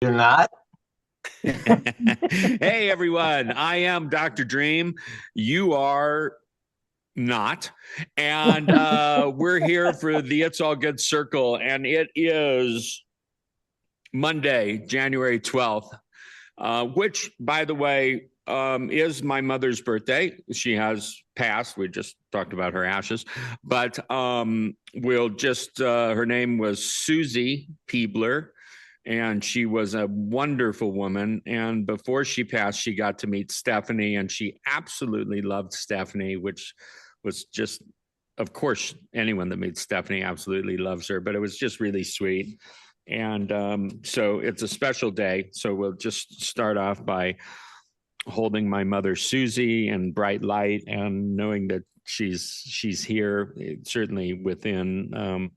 You're not? Hey, everyone. I am Dr. Dream. You are not. And we're here for the It's All Good Circle. And it is Monday, January 12th, which, by the way, is my mother's birthday. She has passed. We just talked about her ashes. But we'll just, her name was Susie Peebler. And she was a wonderful woman. And before she passed, she got to meet Stephanie, and she absolutely loved Stephanie, which was just, of course, anyone that meets Stephanie absolutely loves her, but it was just really sweet. And so it's a special day. So we'll just start off by holding my mother, Susie, in bright light, and knowing that she's here, certainly within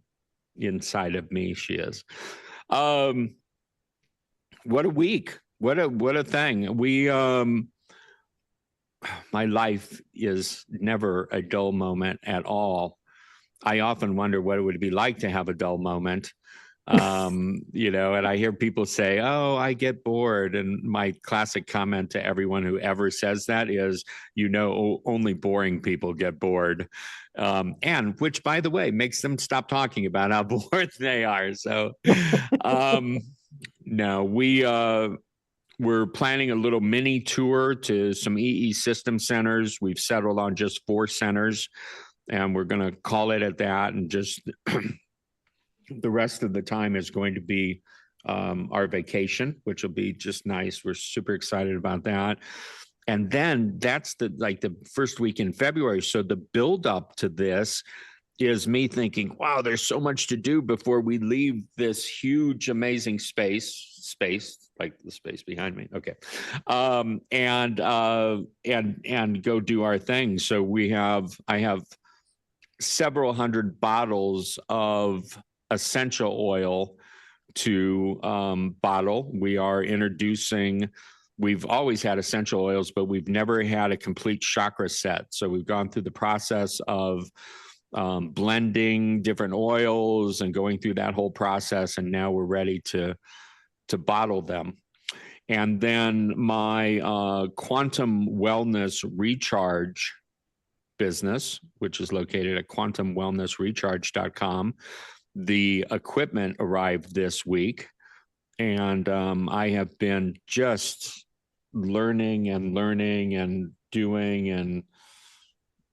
inside of me, she is. What a week. What a thing. My life is never a dull moment at all. I often wonder what it would be like to have a dull moment. And I hear people say, "Oh, I get bored." And my classic comment to everyone who ever says that is, only boring people get bored. And which, by the way, makes them stop talking about how bored they are. So, no, we're planning a little mini tour to some EESystem centers. We've settled on just 4 centers, and we're going to call it at that. And just the rest of the time is going to be our vacation, which will be just nice. We're super excited about that. And then that's the first week in February. So the build up to this is me thinking, wow, there's so much to do before we leave this huge, amazing space like the space behind me. Okay. And go do our thing. So I have several hundred bottles of essential oil to bottle. We are introducing, we've always had essential oils, but we've never had a complete chakra set. So we've gone through the process of blending different oils and going through that whole process. And now we're ready to bottle them. And then my quantum wellness recharge business, which is located at quantumwellnessrecharge.com. The equipment arrived this week, and I have been just learning and doing, and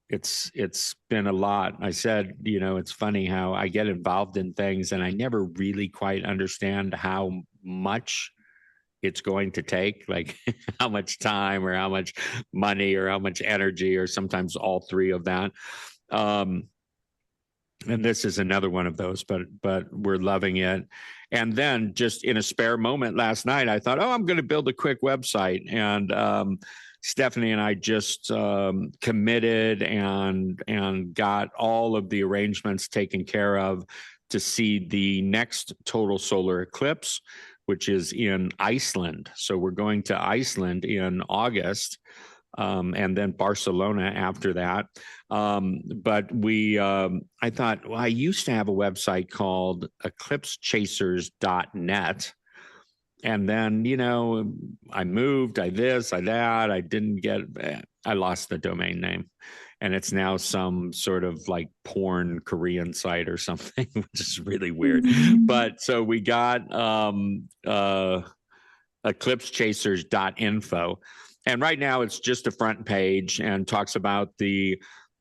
it's been a lot. I said, it's funny how I get involved in things and I never really quite understand how much it's going to take, like how much time or how much money or how much energy, or sometimes all 3 of that. And this is another one of those, but we're loving it. And then just in a spare moment last night, I thought, I'm going to build a quick website. And Stephanie and I just committed and got all of the arrangements taken care of to see the next total solar eclipse, which is in Iceland. So we're going to Iceland in August, and then Barcelona after that. But I thought, well, I used to have a website called eclipsechasers.net. And then, I moved, I that, I lost the domain name. And it's now some sort of like porn Korean site or something, which is really weird. But so we got eclipsechasers.info. And right now it's just a front page and talks about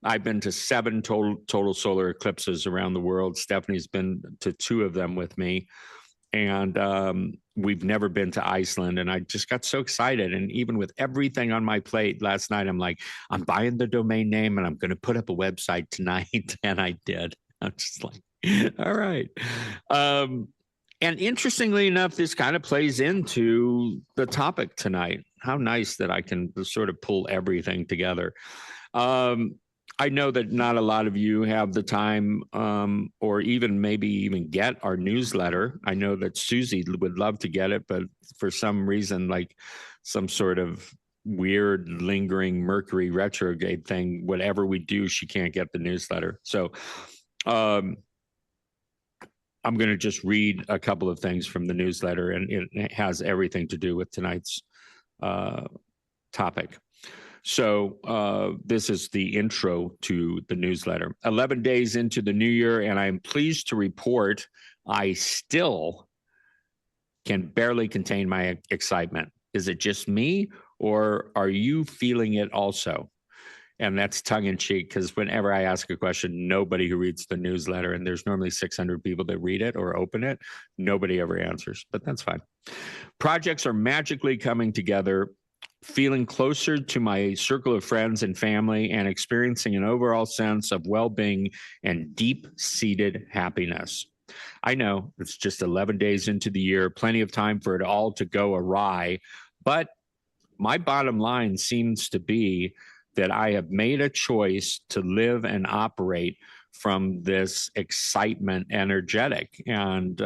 I've been to 7 total solar eclipses around the world. Stephanie's been to 2 of them with me. And we've never been to Iceland. And I just got so excited. And even with everything on my plate last night, I'm like, I'm buying the domain name and I'm going to put up a website tonight. And I did. I'm just like, all right. And interestingly enough, this kind of plays into the topic tonight. How nice that I can sort of pull everything together. I know that not a lot of you have the time or maybe even get our newsletter. I know that Susie would love to get it, but for some reason, like some sort of weird lingering Mercury retrograde thing, whatever we do, she can't get the newsletter. So I'm going to just read a couple of things from the newsletter, and it has everything to do with tonight's topic. So this is the intro to the newsletter. 11 days into the new year, and I'm pleased to report I still can barely contain my excitement. Is it just me, or are you feeling it also? And that's tongue in cheek, because whenever I ask a question, nobody who reads the newsletter, and there's normally 600 people that read it or open it, nobody ever answers, but that's fine. Projects are magically coming together, feeling closer to my circle of friends and family, and experiencing an overall sense of well-being and deep-seated happiness. I know it's just 11 days into the year, plenty of time for it all to go awry, but my bottom line seems to be that I have made a choice to live and operate from this excitement energetic. And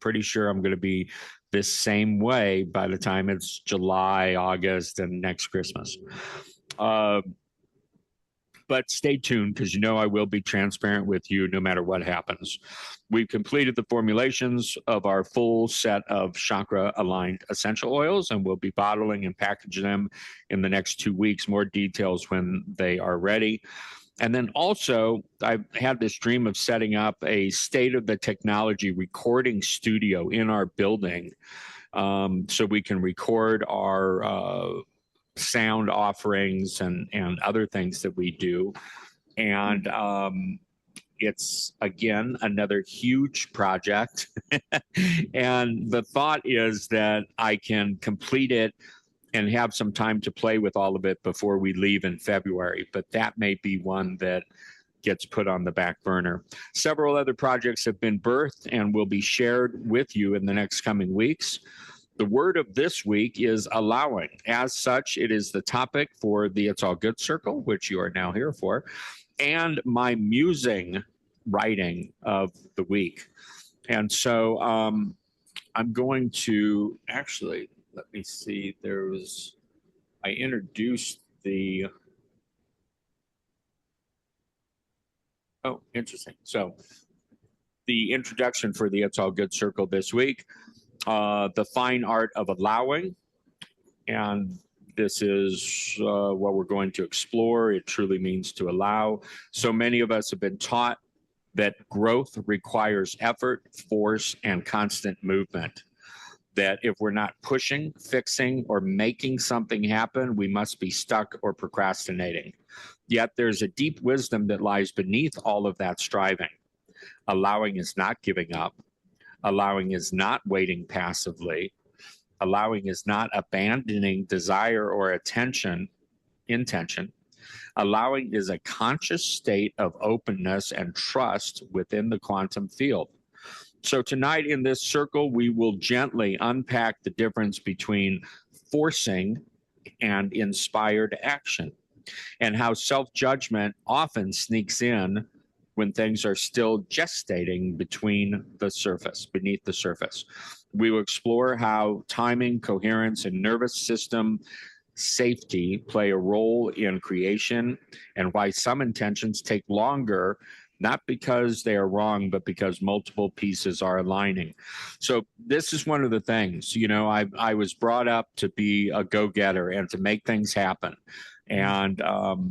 pretty sure I'm going to be this same way by the time it's July, August, and next Christmas. But stay tuned, because you know I will be transparent with you no matter what happens. We've completed the formulations of our full set of chakra-aligned essential oils, and we'll be bottling and packaging them in the next 2 weeks. More details when they are ready. And then also, I've had this dream of setting up a state-of-the-technology recording studio in our building, so we can record our sound offerings and other things that we do. And it's, again, another huge project. And the thought is that I can complete it and have some time to play with all of it before we leave in February. But that may be one that gets put on the back burner. Several other projects have been birthed and will be shared with you in the next coming weeks. The word of this week is allowing. As such, it is the topic for the It's All Good Circle, which you are now here for, and my musing writing of the week. And so I'm going to actually, let me see, I introduced oh, interesting. So the introduction for the It's All Good Circle this week, the fine art of allowing. And this is what we're going to explore. It truly means to allow. So many of us have been taught that growth requires effort, force, and constant movement. That if we're not pushing, fixing, or making something happen, we must be stuck or procrastinating. Yet there's a deep wisdom that lies beneath all of that striving. Allowing is not giving up. Allowing is not waiting passively. Allowing is not abandoning desire or intention. Allowing is a conscious state of openness and trust within the quantum field. So tonight in this circle, we will gently unpack the difference between forcing and inspired action, and how self-judgment often sneaks in when things are still gestating beneath the surface. We will explore how timing, coherence, and nervous system safety play a role in creation, and why some intentions take longer, not because they are wrong, but because multiple pieces are aligning. So this is one of the things, I was brought up to be a go-getter and to make things happen. And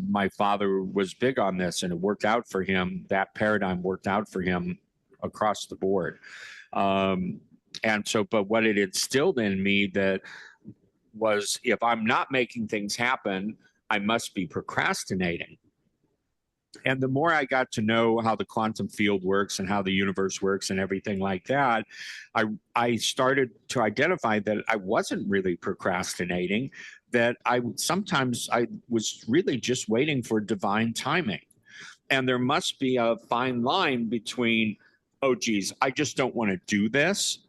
my father was big on this, and it worked out for him. That paradigm worked out for him across the board. But what it instilled in me that was, if I'm not making things happen, I must be procrastinating. And the more I got to know how the quantum field works and how the universe works and everything like that, I started to identify that I wasn't really procrastinating, that sometimes I was really just waiting for divine timing. And there must be a fine line between, oh, geez, I just don't want to do this,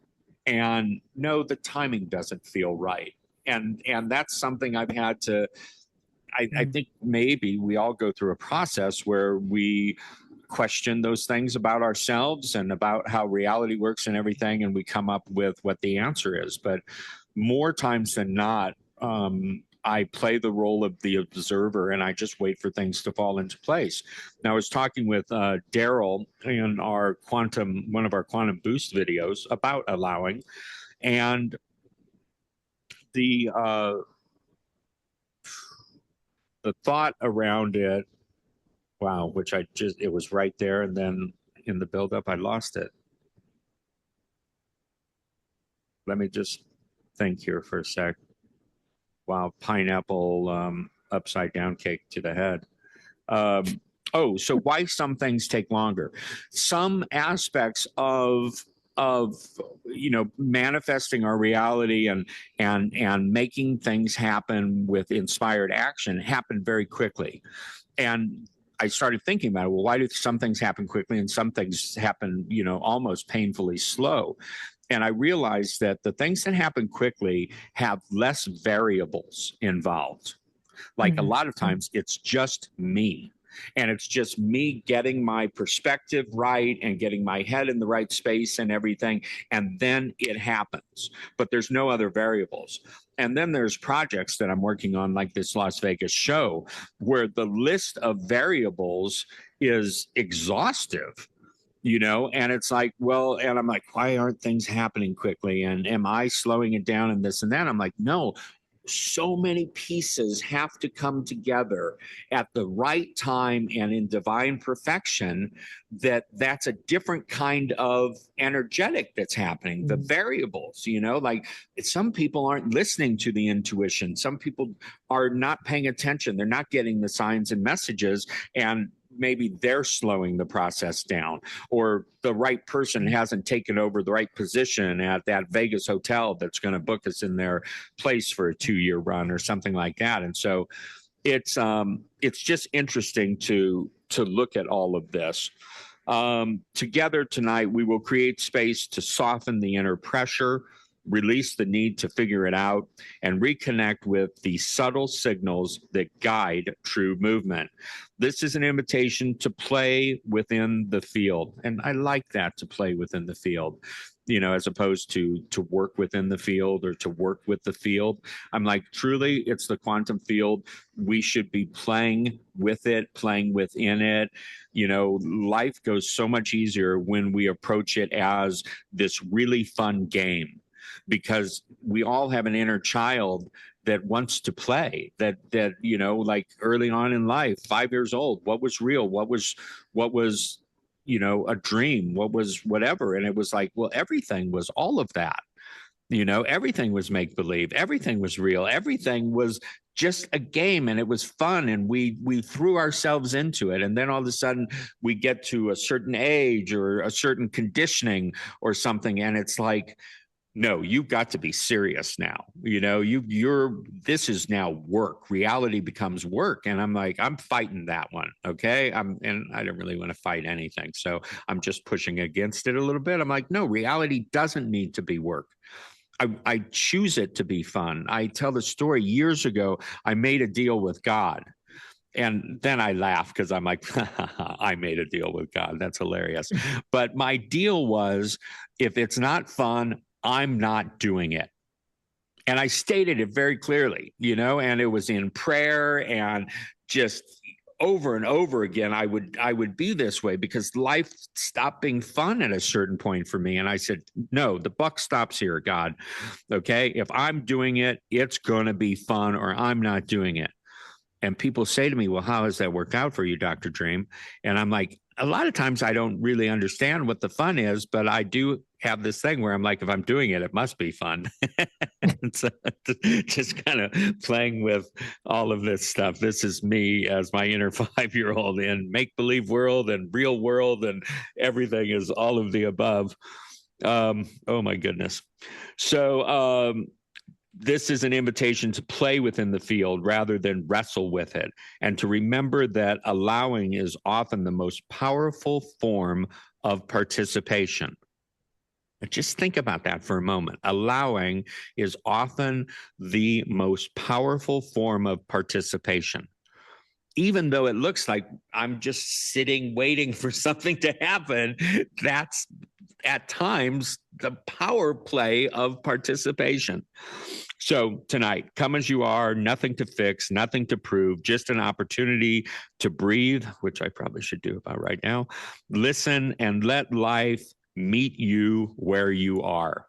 and no, the timing doesn't feel right. And that's something I've had to, I think maybe we all go through a process where we question those things about ourselves and about how reality works and everything, and we come up with what the answer is. But more times than not, I play the role of the observer, and I just wait for things to fall into place. Now, I was talking with Daryl in one of our quantum boost videos about allowing, and the thought around it, wow, which it was right there, and then in the buildup, I lost it. Let me just think here for a sec. Wow, pineapple upside down cake to the head. So why some things take longer? Some aspects of manifesting our reality and making things happen with inspired action happen very quickly. And I started thinking about it. Well, why do some things happen quickly and some things happen, almost painfully slow? And I realized that the things that happen quickly have less variables involved. Like a lot of times it's just me. And it's just me getting my perspective right and getting my head in the right space and everything. And then it happens. But there's no other variables. And then there's projects that I'm working on, like this Las Vegas show, where the list of variables is exhaustive. And it's like, well, and I'm like, why aren't things happening quickly? And am I slowing it down and this and that? I'm like, no, so many pieces have to come together at the right time and in divine perfection that's a different kind of energetic that's happening. The variables, like some people aren't listening to the intuition. Some people are not paying attention. They're not getting the signs and messages, and maybe they're slowing the process down, or the right person hasn't taken over the right position at that Vegas hotel that's going to book us in their place for a 2-year run or something like that. And so it's just interesting to look at all of this. Together tonight, we will create space to soften the inner pressure, release the need to figure it out, and reconnect with the subtle signals that guide true movement. This is an invitation to play within the field. And I like that, to play within the field, as opposed to work within the field or to work with the field. I'm like, truly, it's the quantum field. We should be playing with it, playing within it. Life goes so much easier when we approach it as this really fun game, because we all have an inner child that wants to play, that like early on in life, 5 years old, what was real, what was a dream, what was whatever. And it was like, well, everything was all of that. Everything was make believe, everything was real, everything was just a game, and it was fun, and we threw ourselves into it. And then all of a sudden we get to a certain age or a certain conditioning or something, and it's like, no, you've got to be serious now. This is now work. Reality becomes work. And I'm like, I'm fighting that one. Okay. And I don't really want to fight anything. So I'm just pushing against it a little bit. I'm like, no, reality doesn't need to be work. I choose it to be fun. I tell the story years ago. I made a deal with God. And then I laugh because I'm like, I made a deal with God. That's hilarious. But my deal was, if it's not fun, I'm not doing it. And I stated it very clearly, and it was in prayer, and just over and over again, I would be this way, because life stopped being fun at a certain point for me. And I said, no, the buck stops here, God. Okay. If I'm doing it, it's going to be fun, or I'm not doing it. And people say to me, well, how has that worked out for you, Dr. Dream? And I'm like, a lot of times I don't really understand what the fun is, but I do have this thing where I'm like, if I'm doing it, it must be fun. So just kind of playing with all of this stuff. This is me as my inner 5-year-old in make-believe world and real world, and everything is all of the above. Oh my goodness. So, this is an invitation to play within the field rather than wrestle with it, and to remember that allowing is often the most powerful form of participation. Just think about that for a moment. Allowing is often the most powerful form of participation. even though it looks like I'm just sitting waiting for something to happen, that's at times the power play of participation. So tonight, come as you are, nothing to fix, nothing to prove, just an opportunity to breathe, which I probably should do about right now. Listen and let life meet you where you are.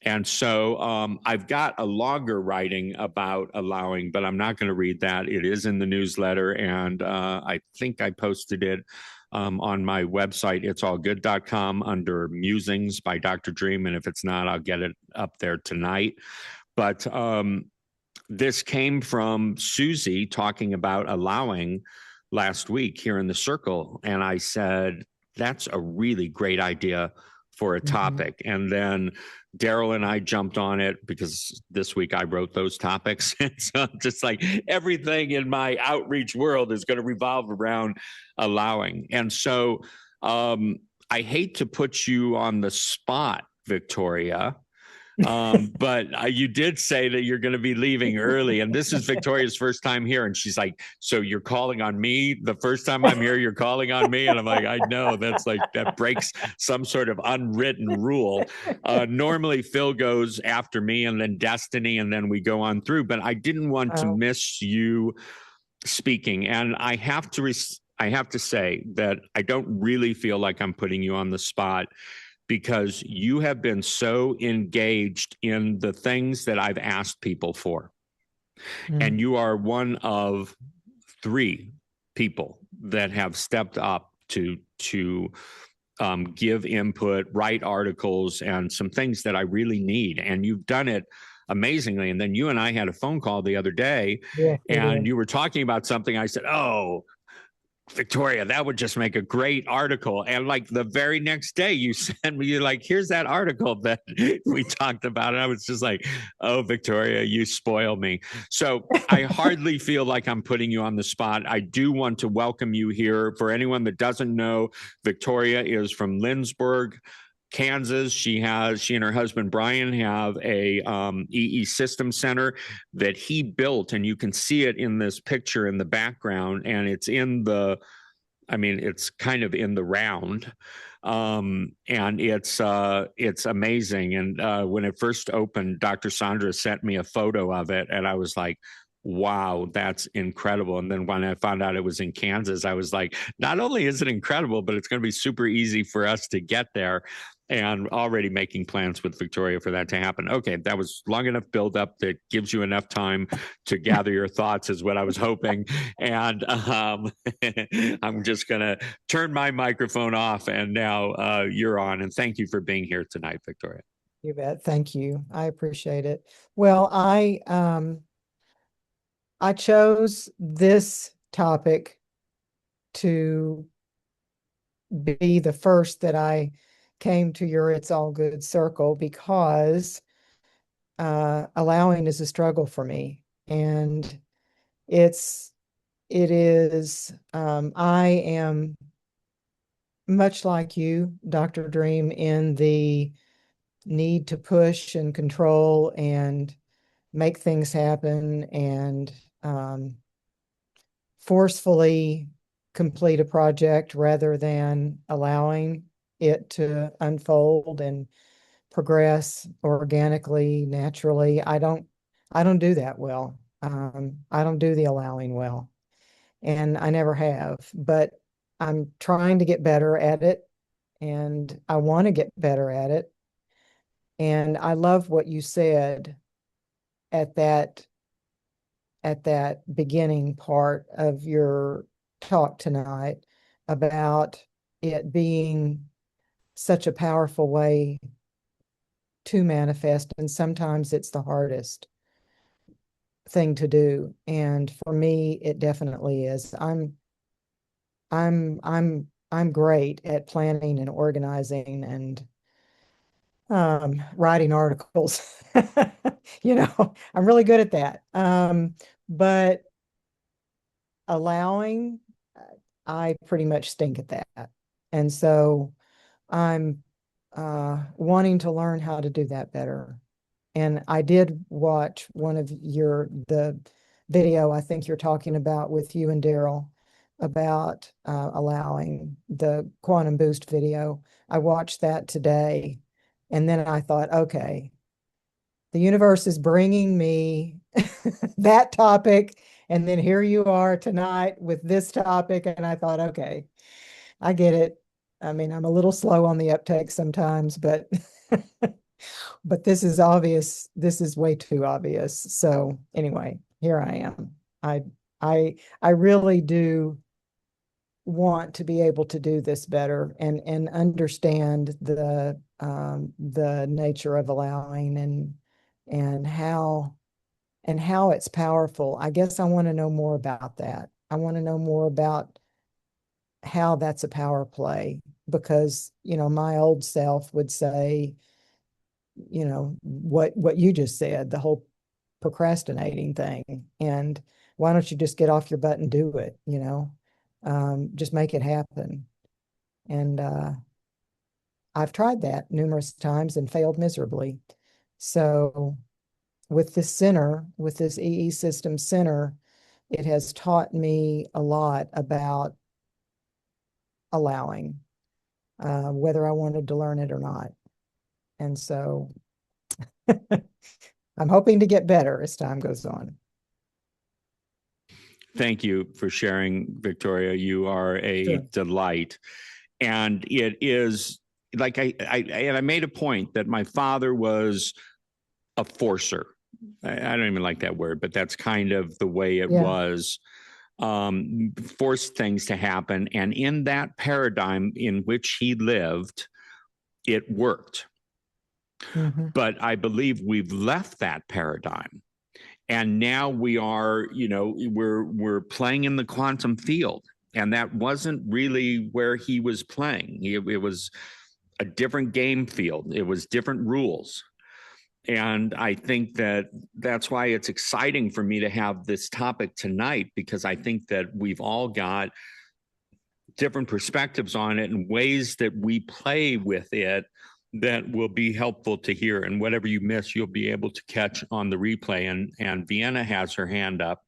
And so I've got a longer writing about allowing, but I'm not going to read that. It is in the newsletter, and I think I posted it on my website, itsallgood.com, under Musings by Dr. Dream. And if it's not, I'll get it up there tonight. But this came from Susie talking about allowing last week here in the circle. And I said, that's a really great idea for a topic. Mm-hmm. And then Daryl and I jumped on it because this week I wrote those topics. And so just like everything in my outreach world is going to revolve around allowing. And so I hate to put you on the spot, Victoria, but you did say that you're going to be leaving early, and this is Victoria's first time here, and she's like, so you're calling on me the first time I'm here, you're calling on me? And I'm like, I know, that's like, that breaks some sort of unwritten rule. Normally Phil goes after me, and then Destiny, and then we go on through, but I didn't want to miss you speaking. And I have to say that I don't really feel like I'm putting you on the spot, because you have been so engaged in the things that I've asked people for. And you are one of 3 people that have stepped up to give input, write articles, and some things that I really need. And you've done it amazingly. And then you and I had a phone call the other day, and you were talking about something. I said, oh, Victoria, that would just make a great article. And like the very next day you sent me, you're like, here's that article that we talked about. And I was just like, oh, Victoria, you spoil me. So I hardly feel like I'm putting you on the spot. I do want to welcome you here. For anyone that doesn't know, Victoria is from Lindsborg, Kansas. She and her husband Brian have a EESystem center that he built, and you can see it in this picture in the background, and it's kind of in the round, and it's amazing. And when it first opened, Dr. Sandra sent me a photo of it, and I was like, wow, that's incredible. And then when I found out it was in Kansas, I was like, not only is it incredible, but it's going to be super easy for us to get there. And already making plans with Victoria for that to happen. Okay, that was long enough build up that gives you enough time to gather your thoughts, is what I was hoping. And I'm just going to turn my microphone off, and now you're on. And thank you for being here tonight, Victoria. You bet. Thank you. I appreciate it. Well, I chose this topic to be the first that I came to your It's All Good circle, because allowing is a struggle for me. And it is, I am much like you, Dr. Dream, in the need to push and control and make things happen and forcefully complete a project rather than allowing it to unfold and progress organically, naturally. I don't do that well. I don't do the allowing well, and I never have, but I'm trying to get better at it, and I want to get better at it. And I love what you said at that beginning part of your talk tonight about it being such a powerful way to manifest, and sometimes it's the hardest thing to do. And for me, it definitely is. I'm great at planning and organizing and writing articles. I'm really good at that. But allowing, I pretty much stink at that. And so I'm wanting to learn how to do that better. And I did watch one of the video I think you're talking about with you and Daryl about allowing the quantum boost video. I watched that today, and then I thought, okay, the universe is bringing me that topic, and then here you are tonight with this topic, and I thought, okay, I get it. I mean, I'm a little slow on the uptake sometimes, but but this is obvious. This is way too obvious. So anyway, here I am. I I really do want to be able to do this better and understand the nature of allowing and how it's powerful. I guess I want to know more about that. I want to know more about how that's a power play because, my old self would say, what you just said, the whole procrastinating thing. And why don't you just get off your butt and do it, just make it happen. And I've tried that numerous times and failed miserably. So with this center, with this EESystem center, it has taught me a lot about allowing, whether I wanted to learn it or not. And so I'm hoping to get better as time goes on. Thank you for sharing, Victoria. You are a delight. And it is like I made a point that my father was a forcer. I don't even like that word, but that's kind of the way it was. Forced things to happen. And in that paradigm in which he lived, it worked. Mm-hmm. But I believe we've left that paradigm. And now we are, we're playing in the quantum field. And that wasn't really where he was playing. It was a different game field. It was different rules. And I think that that's why it's exciting for me to have this topic tonight, because I think that we've all got different perspectives on it and ways that we play with it that will be helpful to hear. And whatever you miss, you'll be able to catch on the replay. And Vienna has her hand up.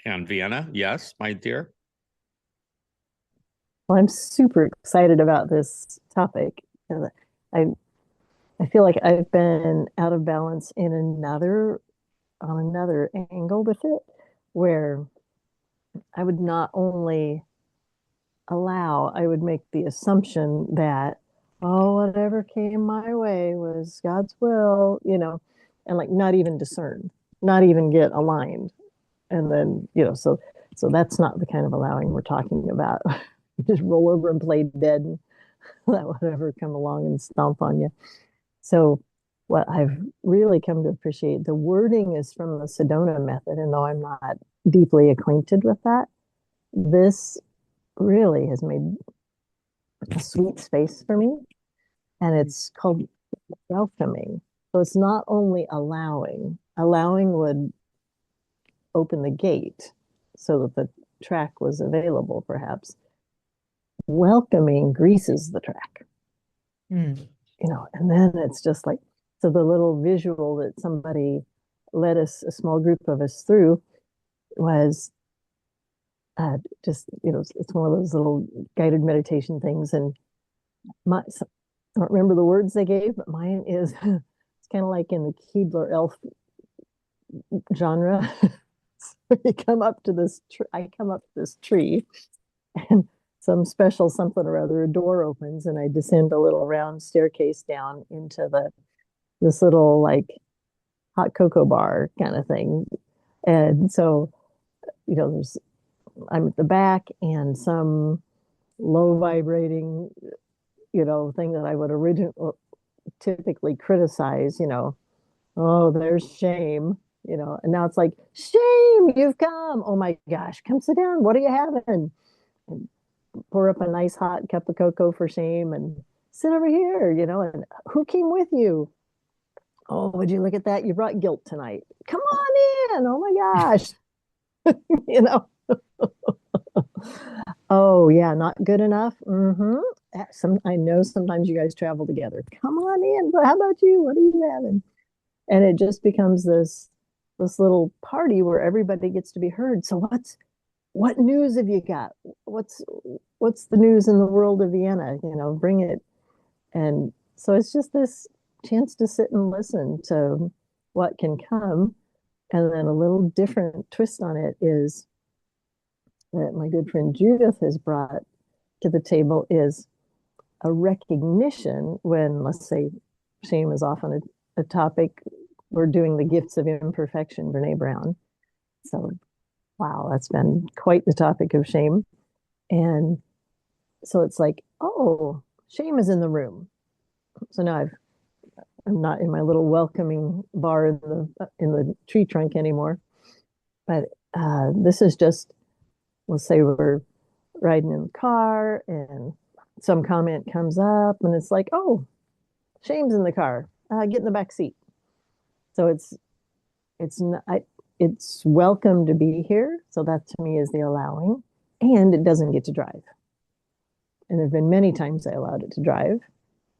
And Vienna, yes, my dear. Well, I'm super excited about this topic. I feel like I've been out of balance on another angle with it, where I would not only allow, I would make the assumption that, oh, whatever came my way was God's will, and like not even discern, not even get aligned. And then, so that's not the kind of allowing we're talking about. Just roll over and play dead and let whatever come along and stomp on you. So what I've really come to appreciate, the wording is from the Sedona method, and though I'm not deeply acquainted with that, this really has made a sweet space for me. And it's called welcoming. So it's not only allowing would open the gate so that the track was available, perhaps. Welcoming greases the track. And then it's just like, so the little visual that somebody led us, a small group of us through, was just, it's one of those little guided meditation things. And I don't remember the words they gave, but mine is, it's kind of like in the Keebler elf genre. So you come up to this I come up to this tree, and some special something or other, a door opens, and I descend a little round staircase down into this little like hot cocoa bar kind of thing. And so, I'm at the back, and some low vibrating, thing that I would originally typically criticize, oh, there's shame, and now it's like, shame, you've come. Oh my gosh, come sit down. What are you having? And pour up a nice hot cup of cocoa for shame and sit over here, and who came with you? Oh, would you look at that? You brought guilt tonight. Come on in. Oh my gosh. Oh yeah, not good enough. I know sometimes you guys travel together. Come on in. But how about you? What are you having? And it just becomes this this little party where everybody gets to be heard. So what news have you got? What's the news in the world of Vienna? Bring it. And so it's just this chance to sit and listen to what can come. And then a little different twist on it is that my good friend Judith has brought to the table is a recognition when, let's say, shame is often a topic. We're doing the gifts of imperfection, Brene Brown. So, wow, that's been quite the topic of shame. And so it's like, oh, shame is in the room. So now I'm not in my little welcoming bar in the tree trunk anymore. But this is just, let's say we're riding in the car and some comment comes up and it's like, oh, shame's in the car. Get in the back seat. So it's welcome to be here. So that to me is the allowing, and it doesn't get to drive. And there've been many times I allowed it to drive,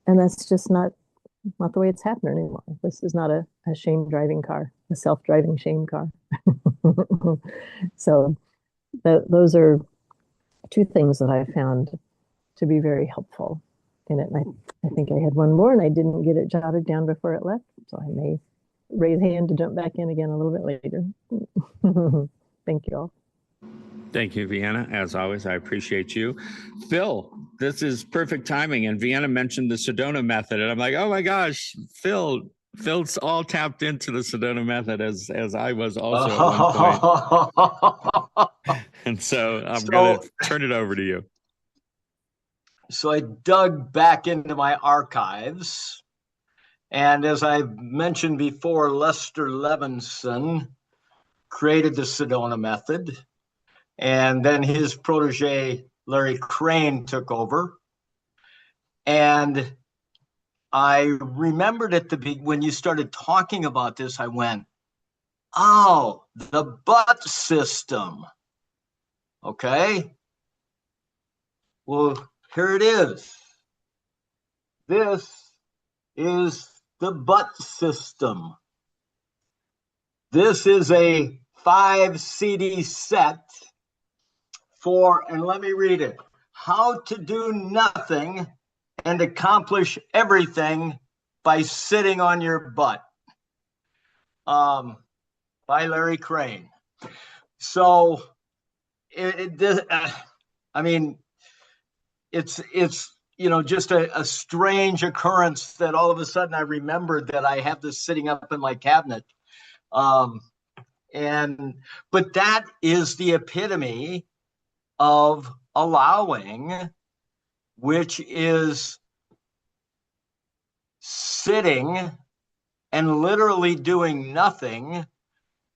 and that's just not the way it's happening anymore. This is not a shame driving car, a self-driving shame car. So those are two things that I found to be very helpful in it. And I think I had one more and I didn't get it jotted down before it left. So I may raise hand to jump back in again a little bit later. Thank you all. Thank you, Vienna. As always, I appreciate you. Phil, this is perfect timing. And Vienna mentioned the Sedona method. And I'm like, oh my gosh, Phil's all tapped into the Sedona method as I was also at one point. And so I'm going to turn it over to you. So I dug back into my archives. And as I mentioned before, Lester Levinson created the Sedona method. And then his protege, Larry Crane, took over. And I remembered when you started talking about this, I went, oh, the butt system. Okay. Well, here it is. This is the butt system. This is a 5 CD set for, and let me read it, How to Do Nothing and Accomplish Everything by Sitting on Your Butt, by Larry Crane. So, I mean, it's just a strange occurrence that all of a sudden I remembered that I have this sitting up in my cabinet. But that is the epitome of allowing, which is sitting and literally doing nothing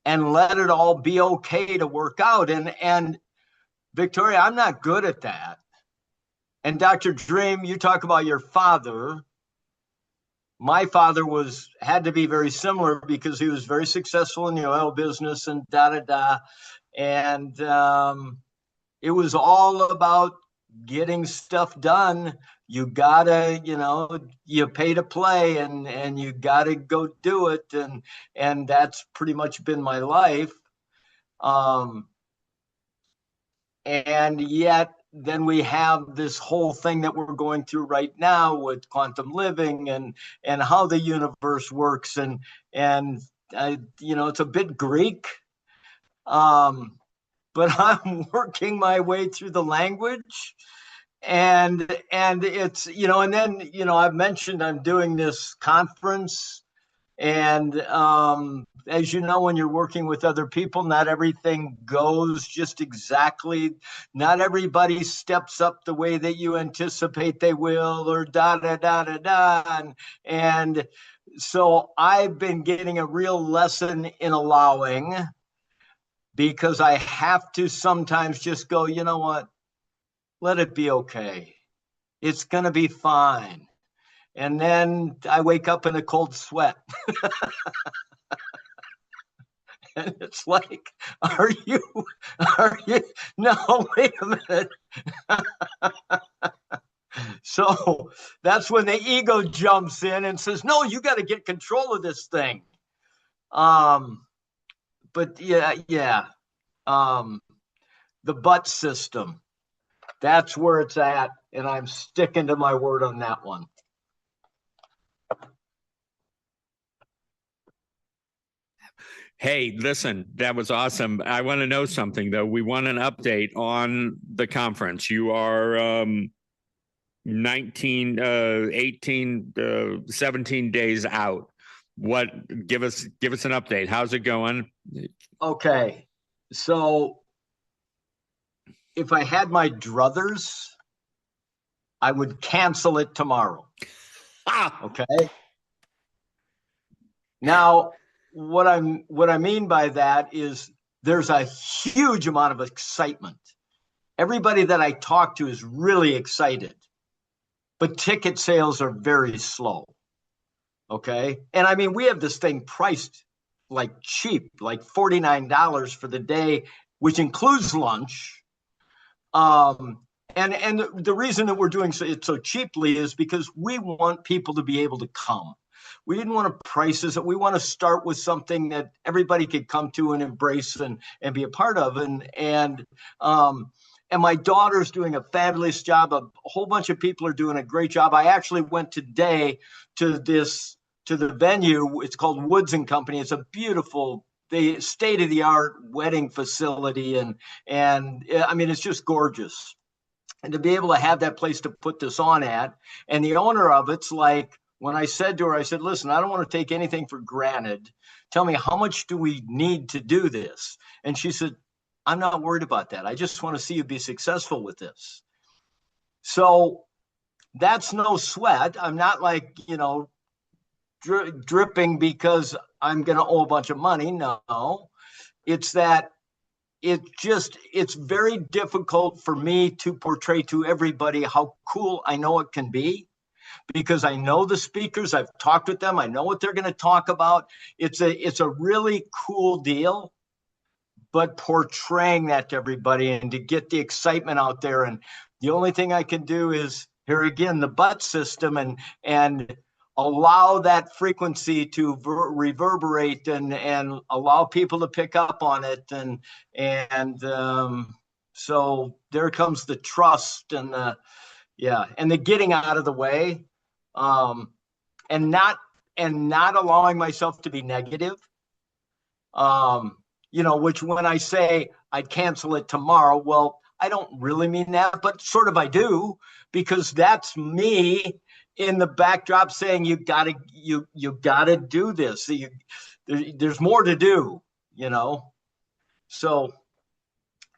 and let it all be okay to work out. And Victoria, I'm not good at that. And Dr. Dream, you talk about your father. My father had to be very similar because he was very successful in the oil business and And it was all about getting stuff done. You gotta, you pay to play and you gotta go do it. And that's pretty much been my life. And yet then we have this whole thing that we're going through right now with quantum living and how the universe works. And it's a bit Greek. But I'm working my way through the language, and it's, and then, I've mentioned I'm doing this conference, and as you know, when you're working with other people, not everything goes just exactly. Not everybody steps up the way that you anticipate they will, or and so I've been getting a real lesson in allowing, because I have to sometimes just go, you know what, let it be okay. It's going to be fine. And then I wake up in a cold sweat. And it's like, are you, no, wait a minute. So that's when the ego jumps in and says, no, you got to get control of this thing. but yeah. The butt system, that's where it's at. And I'm sticking to my word on that one. Hey, listen, that was awesome. I want to know something though. We want an update on the conference. You are 19, 18, 17 days out. Give us an update. How's it going? Okay. So if I had my druthers, I would cancel it tomorrow. Okay. Now, what I mean by that is there's a huge amount of excitement. Everybody that I talk to is really excited, but ticket sales are very slow. Okay. And I mean, we have this thing priced like cheap, like $49 for the day, which includes lunch. And the reason that we're doing it so cheaply is because we want people to be able to come. We didn't want to price this. We want to start with something that everybody could come to and embrace and be a part of. And my daughter's doing a fabulous job. A whole bunch of people are doing a great job. I actually went today to the venue. It's called Woods and Company. It's a beautiful, the state-of-the-art wedding facility. And I mean, it's just gorgeous. And to be able to have that place to put this on at, and the owner of it's like, when I said to her, I said, listen, I don't want to take anything for granted. Tell me, how much do we need to do this? And she said, I'm not worried about that. I just want to see you be successful with this. So that's no sweat. I'm not like, dripping because I'm going to owe a bunch of money. No, it's that it's very difficult for me to portray to everybody how cool I know it can be, because I know the speakers, I've talked with them, I know what they're going to talk about. It's a really cool deal, but portraying that to everybody and to get the excitement out there. And the only thing I can do is, here again, the butt system, and allow that frequency to reverberate and allow people to pick up on it. And so there comes the trust and the getting out of the way, and not allowing myself to be negative. Which when I say I'd cancel it tomorrow, well, I don't really mean that, but sort of I do, because that's me in the backdrop saying you gotta do this. There's more to do, So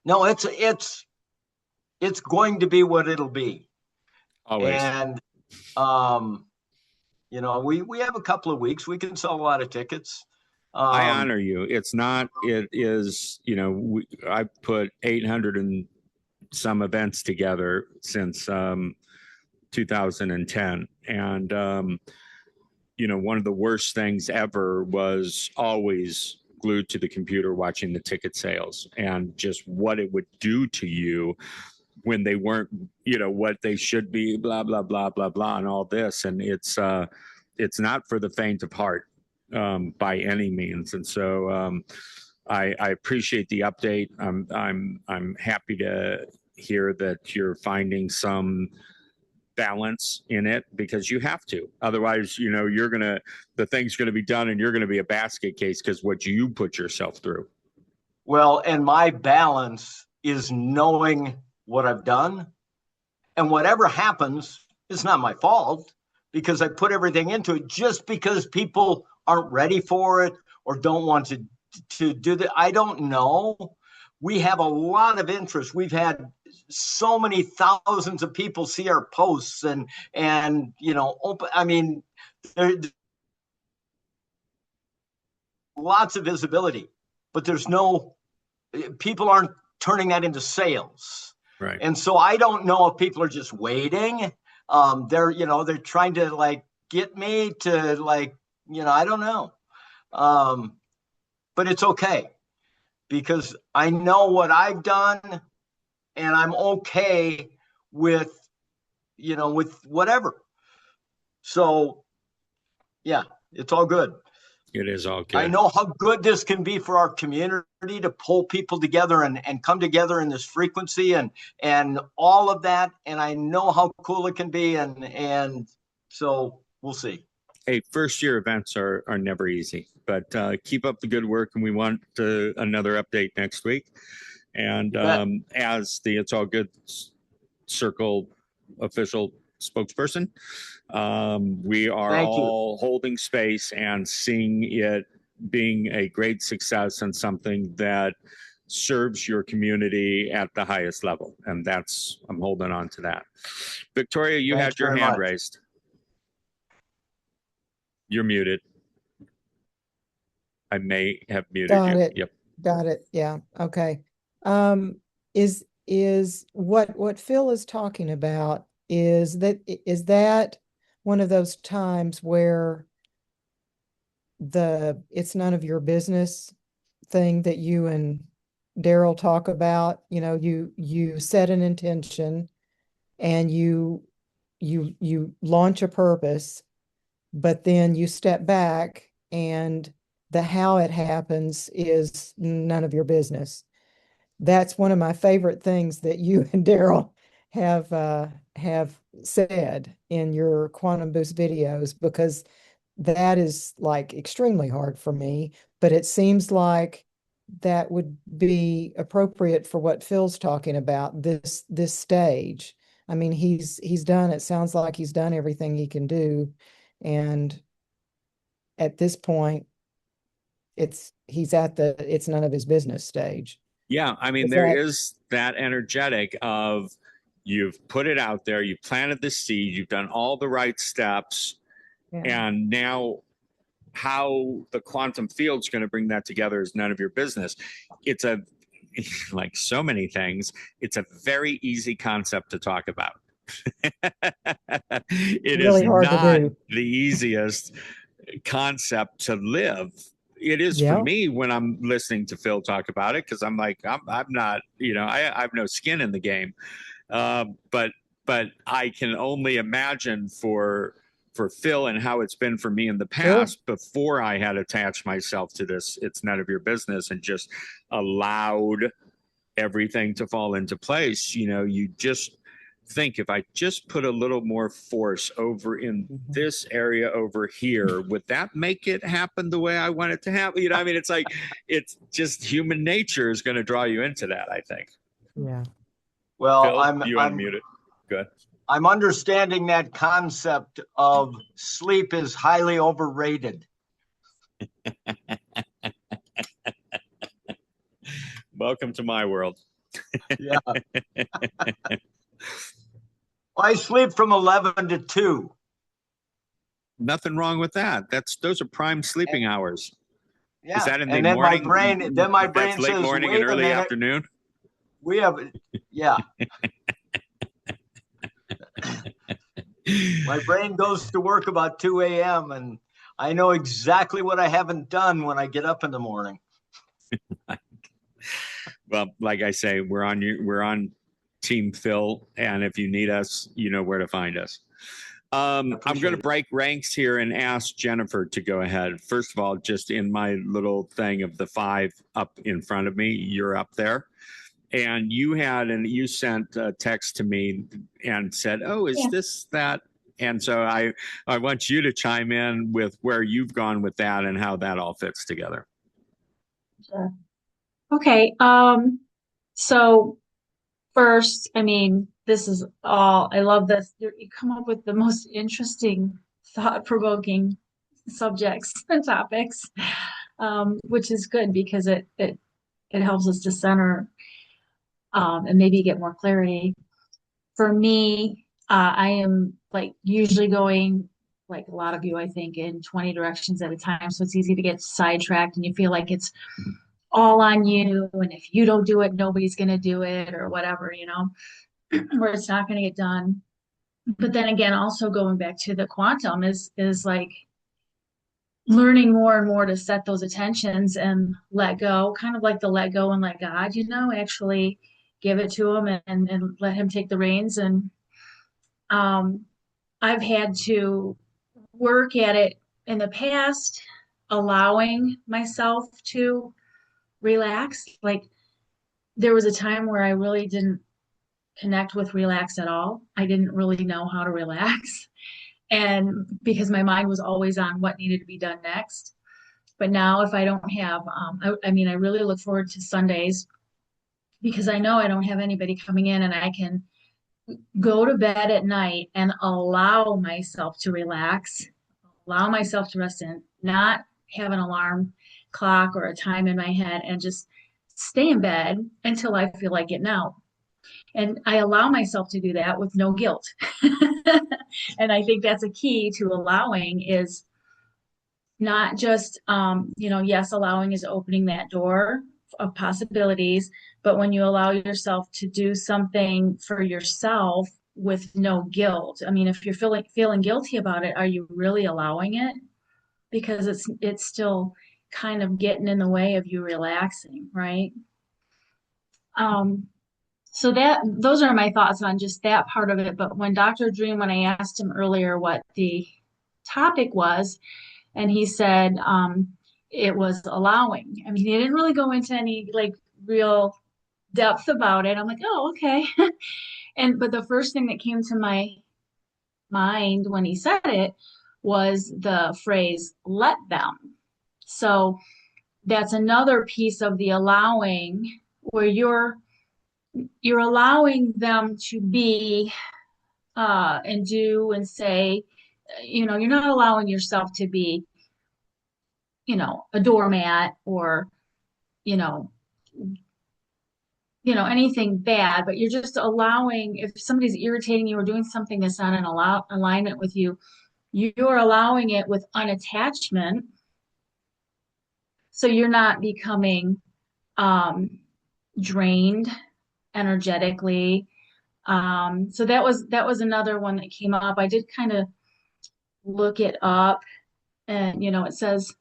no, it's going to be what it'll be. Always. And we have a couple of weeks. We can sell a lot of tickets. I honor you. It is, I put 800 and some events together since 2010. And, one of the worst things ever was always glued to the computer watching the ticket sales and just what it would do to you when they weren't, what they should be, blah, blah, blah, blah, blah, and all this. And it's not for the faint of heart. By any means. And so I appreciate the update. I'm happy to hear that you're finding some balance in it, because you have to. Otherwise, the thing's gonna be done and you're gonna be a basket case because what you put yourself through. Well, and my balance is knowing what I've done, and whatever happens is not my fault, because I put everything into it. Just because people aren't ready for it or don't want to do that, I don't know. We have a lot of interest. We've had so many thousands of people see our posts and open. I mean, there's lots of visibility, but people aren't turning that into sales. Right. And so I don't know if people are just waiting. They're trying to get me to I don't know. But it's okay, because I know what I've done, and I'm okay with whatever. So yeah, it's all good. It is all I good. know how good this can be for our community to pull people together and come together in this frequency and all of that. And I know how cool it can be. And so we'll see. Hey, first year events are never easy, but keep up the good work, and we want another update next week. And as the It's All Good Circle official spokesperson, we are Thank you. all holding space and seeing it being a great success and something that serves your community at the highest level. And I'm holding on to that. Victoria, you Thanks had your very hand much. raised. You're muted. I may have muted Got you. it. Yep. Got it. Yeah. Okay. Is what Phil is talking about is that one of those times where it's none of your business thing that you and Daryl talk about? You know, you set an intention and you launch a purpose, but then you step back and the how it happens is none of your business. That's one of my favorite things that you and Daryl have said in your Quantum Boost videos, because that is like extremely hard for me, but it seems like that would be appropriate for what Phil's talking about, this stage. I mean, he's done, it sounds like he's done everything he can do. And at this point, it's none of his business stage. Yeah, I mean, Is there that, is that energetic of you've put it out there, you planted the seed, you've done all the right steps, yeah. and now how the quantum field's going to bring that together is none of your business. It's like so many things, it's a very easy concept to talk about. It is Really hard to not do. the easiest concept to live. It is for Yeah. me when I'm listening to Phil talk about it, because I'm like, I'm not, I have no skin in the game. But I can only imagine for Phil and how it's been for me in the past before I had attached myself to this. It's none of your business and just allowed everything to fall into place. You just think, if I just put a little more force over in this area over here, would that make it happen the way I want it to happen? I mean, it's like, it's just human nature is going to draw you into that, I think. Yeah. Well, Phil, you unmuted. Good. I'm understanding that concept of sleep is highly overrated. Welcome to my world. Yeah. I sleep from 11 to 2. Nothing wrong with that. Those are prime sleeping hours. Yeah. Is that in and the then morning? my brain That's late says, morning wait and a early minute. afternoon. We have, yeah. My brain goes to work about 2 a.m. and I know exactly what I haven't done when I get up in the morning. Well, like I say, we're on Team Phil, and if you need us, you know where to find us. I'm going to break ranks here and ask Jennifer to go ahead. First of all, just in my little thing of the 5 up in front of me, you're up there. And you sent a text to me and said, oh, is this that? And so I want you to chime in with where you've gone with that and how that all fits together. Sure. Okay. So first, I mean, I love this. You come up with the most interesting, thought-provoking subjects and topics, which is good because it helps us to center, and maybe get more clarity. For me, I am like usually going, like a lot of you, I think, in 20 directions at a time. So it's easy to get sidetracked and you feel like it's all on you. And if you don't do it, nobody's going to do it or whatever, where it's not going to get done. But then again, also going back to the quantum is like learning more and more to set those attentions and let go, kind of like the let go and let God, actually give it to him and let him take the reins. And I've had to work at it in the past allowing myself to relax. Like there was a time where I really didn't connect with relax at all. I didn't really know how to relax. And because my mind was always on what needed to be done next. But now if I don't have, I mean, I really look forward to Sundays because I know I don't have anybody coming in and I can go to bed at night and allow myself to relax, allow myself to rest in, not have an alarm clock or a time in my head and just stay in bed until I feel like getting out. And I allow myself to do that with no guilt. And I think that's a key to allowing is not just, yes, allowing is opening that door of possibilities, but when you allow yourself to do something for yourself with no guilt. I mean, if you're feeling guilty about it, are you really allowing it? Because it's still kind of getting in the way of you relaxing, right? So those are my thoughts on just that part of it. But when Dr. Dream, when I asked him earlier what the topic was, and he said it was allowing. I mean, he didn't really go into any like real depth about it. I'm like, oh, okay. But the first thing that came to my mind when he said it was the phrase "let them." So that's another piece of the allowing where you're allowing them to be and do and say, you're not allowing yourself to be, a doormat or, you know, anything bad, but you're just allowing, if somebody's irritating you or doing something that's not in alignment with you, you're allowing it with unattachment. So you're not becoming drained energetically. So that was another one that came up. I did kind of look it up, and it says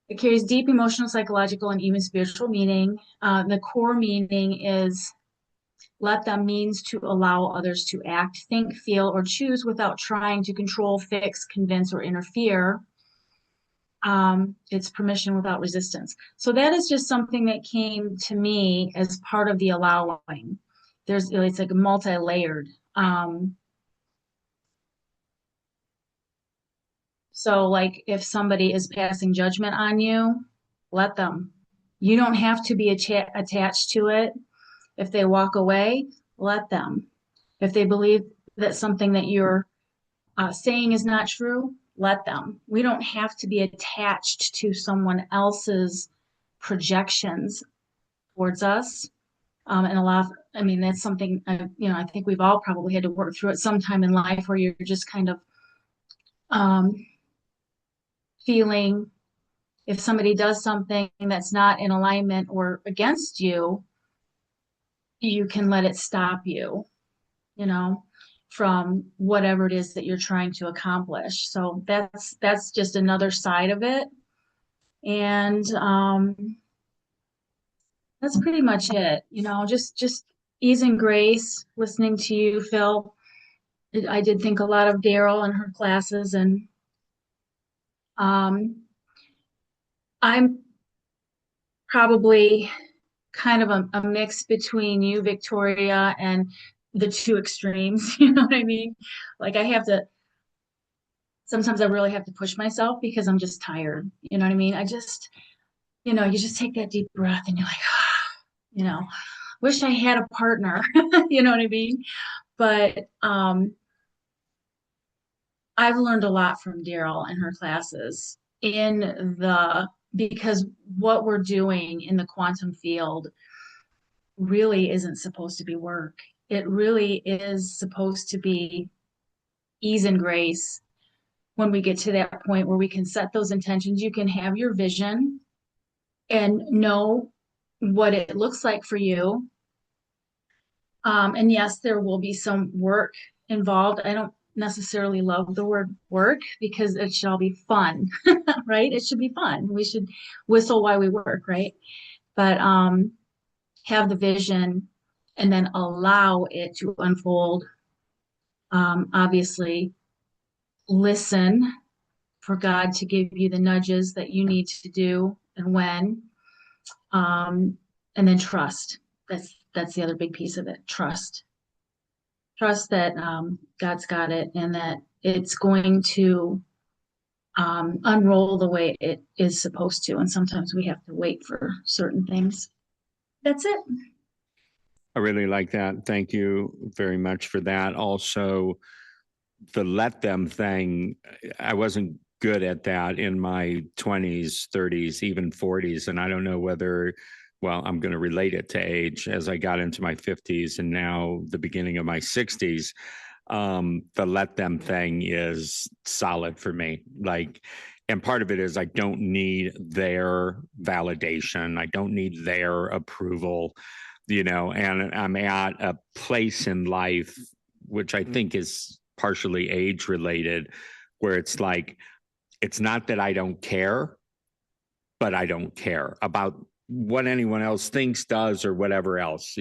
it carries deep emotional, psychological, and even spiritual meaning. The core meaning is let them means to allow others to act, think, feel, or choose without trying to control, fix, convince, or interfere. It's permission without resistance. So that is just something that came to me as part of the allowing. It's like multi-layered. So like if somebody is passing judgment on you, let them. You don't have to be attached to it. If they walk away, let them. If they believe that something that you're saying is not true, let them. We don't have to be attached to someone else's projections towards us. And I mean, that's something, I think we've all probably had to work through at some time in life where you're just kind of feeling if somebody does something that's not in alignment or against you, you can let it stop you, from whatever it is that you're trying to accomplish. So that's just another side of it. And that's pretty much it, just ease and grace, listening to you, Phil. I did think a lot of Daryl and her classes, and I'm probably kind of a mix between you, Victoria, and the two extremes. You know what I mean? Like sometimes I really have to push myself because I'm just tired. You know what I mean? You just take that deep breath and you're like, wish I had a partner. You know what I mean? But I've learned a lot from Daryl and her classes because what we're doing in the quantum field really isn't supposed to be work. It really is supposed to be ease and grace. When we get to that point where we can set those intentions, you can have your vision and know what it looks like for you. And yes, there will be some work involved. I don't necessarily love the word work because it shall be fun, right? It should be fun. We should whistle while we work, right? But have the vision and then allow it to unfold. Obviously, listen for God to give you the nudges that you need to do and when. And then trust. That's the other big piece of it. Trust. Trust that God's got it and that it's going to unroll the way it is supposed to. And sometimes we have to wait for certain things. That's it. I really like that. Thank you very much for that. Also, the let them thing, I wasn't good at that in my 20s, 30s, even 40s. And I don't know whether, well, I'm going to relate it to age as I got into my 50s and now the beginning of my 60s. The let them thing is solid for me. Like, and part of it is I don't need their validation. I don't need their approval, and I'm at a place in life, which I think is partially age related, where it's like, it's not that I don't care, but I don't care about what anyone else thinks, does, or whatever else.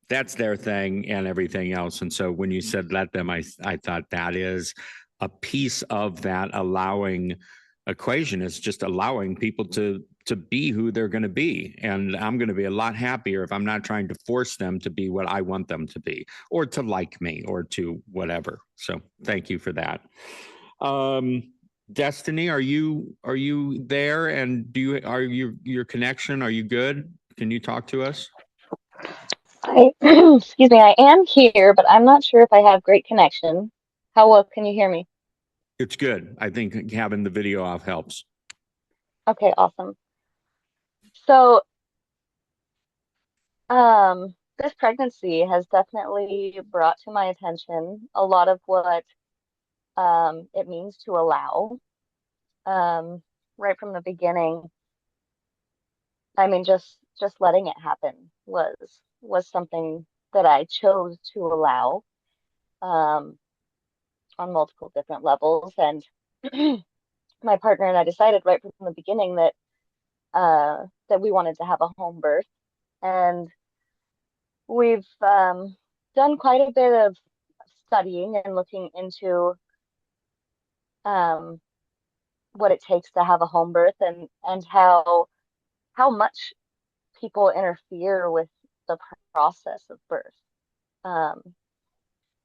That's their thing and everything else. And so when you said let them, I thought that is a piece of that allowing equation, is just allowing people to be who they're going to be. And I'm going to be a lot happier if I'm not trying to force them to be what I want them to be, or to like me, or to whatever. So thank you for that. Destiny, are you there? And your connection, are you good? Can you talk to us? Excuse me, I am here, but I'm not sure if I have great connection. How well can you hear me? It's good. I think having the video off helps. Okay, awesome. So, this pregnancy has definitely brought to my attention a lot of what it means to allow. Right from the beginning, I mean, just letting it happen was something that I chose to allow on multiple different levels. And my partner and I decided right from the beginning that that we wanted to have a home birth, and we've done quite a bit of studying and looking into um, what it takes to have a home birth, and how much people interfere with the process of birth. Um,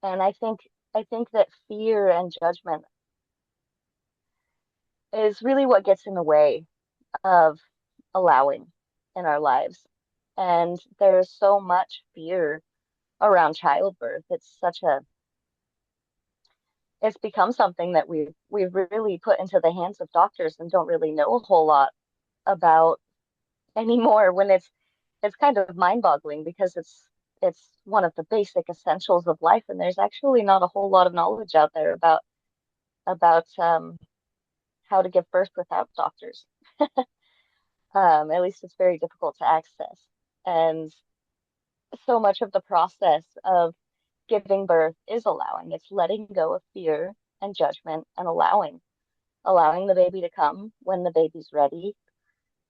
and I think that fear and judgment is really what gets in the way of allowing in our lives. And there's so much fear around childbirth. It's become something that we've really put into the hands of doctors and don't really know a whole lot about anymore, when it's kind of mind-boggling, because it's one of the basic essentials of life, and there's actually not a whole lot of knowledge out there about how to give birth without doctors. At least it's very difficult to access. And so much of the process of giving birth is allowing. It's letting go of fear and judgment and allowing the baby to come when the baby's ready,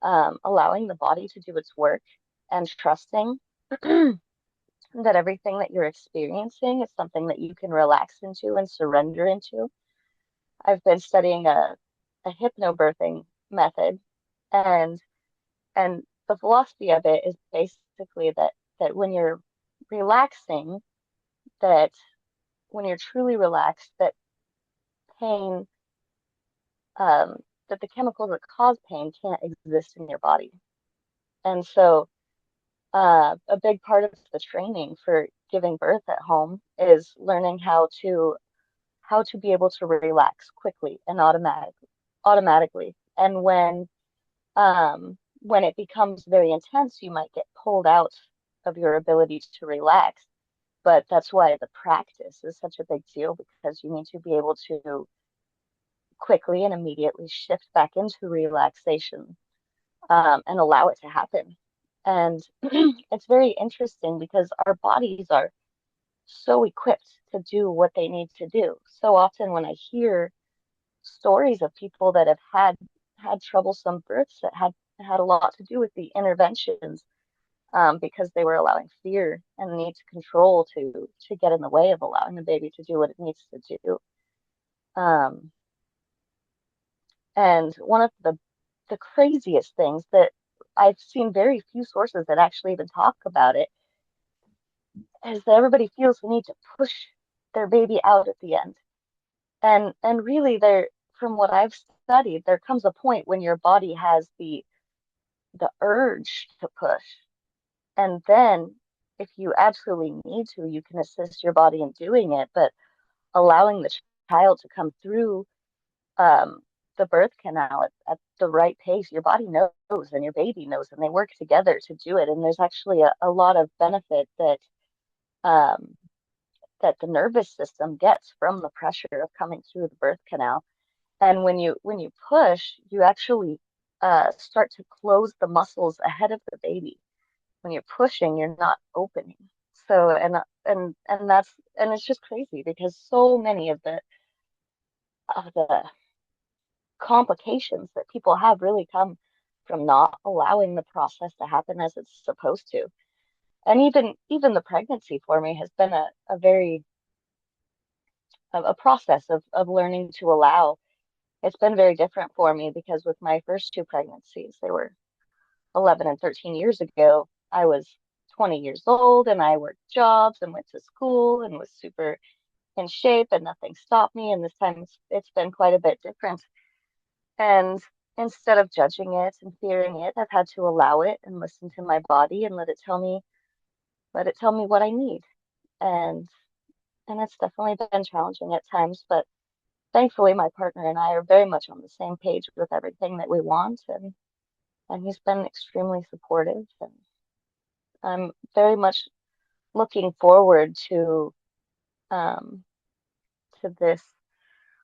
allowing the body to do its work, and trusting that everything that you're experiencing is something that you can relax into and surrender into. I've been studying a hypnobirthing method, and the philosophy of it is basically that when you're relaxing, that when you're truly relaxed, that pain, that the chemicals that cause pain can't exist in your body. And so, a big part of the training for giving birth at home is learning how to be able to relax quickly and automatically. And when it becomes very intense, you might get pulled out of your ability to relax. But that's why the practice is such a big deal, because you need to be able to quickly and immediately shift back into relaxation, and allow it to happen. And it's very interesting because our bodies are so equipped to do what they need to do. So often when I hear stories of people that have had troublesome births that had a lot to do with the interventions, because they were allowing fear and the need to control to get in the way of allowing the baby to do what it needs to do. And one of the craziest things that I've seen very few sources that actually even talk about it is that everybody feels the need to push their baby out at the end. And really there, from what I've studied, there comes a point when your body has the urge to push. And then if you absolutely need to, you can assist your body in doing it, but allowing the child to come through um, the birth canal at the right pace, your body knows and your baby knows, and they work together to do it. And there's actually a lot of benefit um, that the nervous system gets from the pressure of coming through the birth canal. And when you push, you actually start to close the muscles ahead of the baby. When you're pushing, you're not opening. So and it's just crazy because so many of the complications that people have really come from not allowing the process to happen as it's supposed to. And even the pregnancy for me has been a very a process of learning to allow. It's been very different for me because with my first two pregnancies, they were 11 and 13 years ago. I was 20 years old and I worked jobs and went to school and was super in shape and nothing stopped me. And this time it's been quite a bit different. And instead of judging it and fearing it, I've had to allow it and listen to my body and let it tell me what I need. And and it's definitely been challenging at times, but thankfully my partner and I are very much on the same page with everything that we want, and he's been extremely supportive, and I'm very much looking forward um to this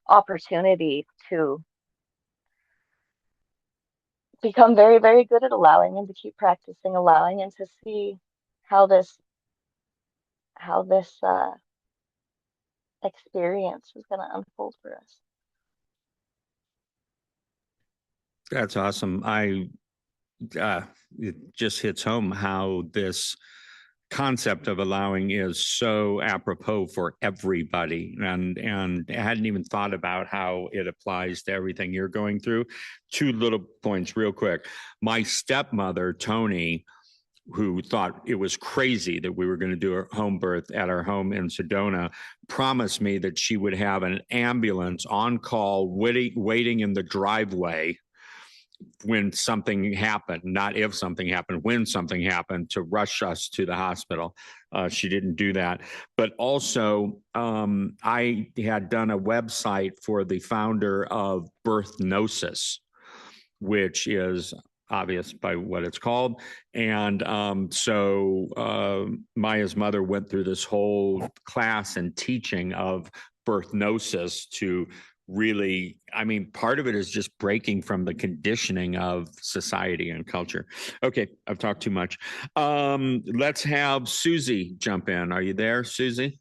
opportunity to become very, very good at allowing and to keep practicing allowing and to see how this experience is going to unfold for us. That's awesome. It just hits home how this concept of allowing is so apropos for everybody, and I hadn't even thought about how it applies to everything you're going through. Two little points real quick. My stepmother, Tony, who thought it was crazy that we were going to do a home birth at our home in Sedona, promised me that she would have an ambulance on call waiting in the driveway when something happened, not if something happened, when something happened, to rush us to the hospital. She didn't do that. But also, I had done a website for the founder of Birthnosis, which is obvious by what it's called. And Maya's mother went through this whole class and teaching of birthnosis to really, I mean, part of it is just breaking from the conditioning of society and culture. Okay, I've talked too much. Let's have Susie jump in. Are you there, Susie?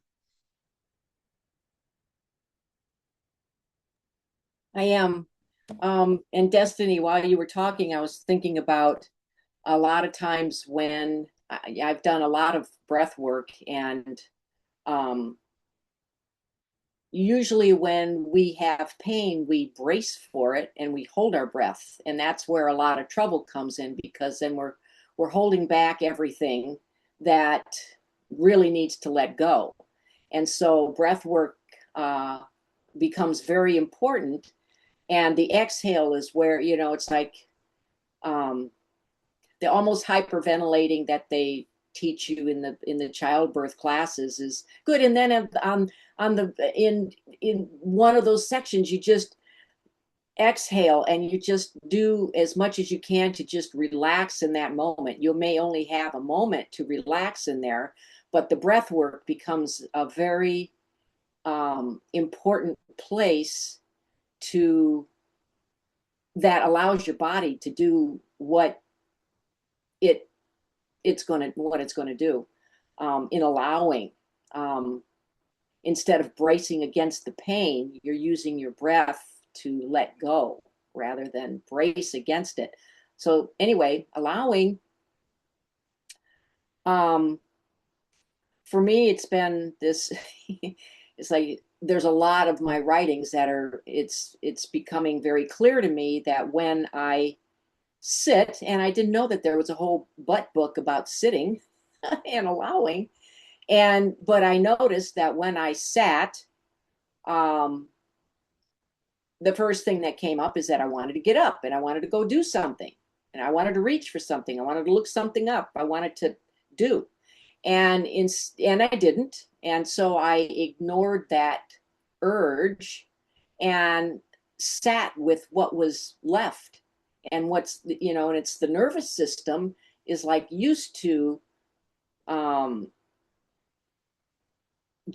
I am. And Destiny, while you were talking, I was thinking about a lot of times when I've done a lot of breath work, and usually when we have pain, we brace for it and we hold our breath. And that's where a lot of trouble comes in, because then we're holding back everything that really needs to let go. And so breath work becomes very important. And the exhale is where, it's like the almost hyperventilating that they teach you in the childbirth classes is good. And then in one of those sections, you just exhale and you just do as much as you can to just relax in that moment. You may only have a moment to relax in there, but the breath work becomes a very important place that allows your body to do what it's going to do, in allowing. Instead of bracing against the pain, you're using your breath to let go rather than brace against it. So anyway, allowing, for me, it's been this, it's like there's a lot of my writings that are, it's becoming very clear to me that when I sit, and I didn't know that there was a whole butt book about sitting and allowing, but I noticed that when I sat, the first thing that came up is that I wanted to get up and I wanted to go do something, and I wanted to reach for something. I wanted to look something up. I wanted to do, and I didn't. And so I ignored that urge and sat with what was left. And and it's the nervous system is like used to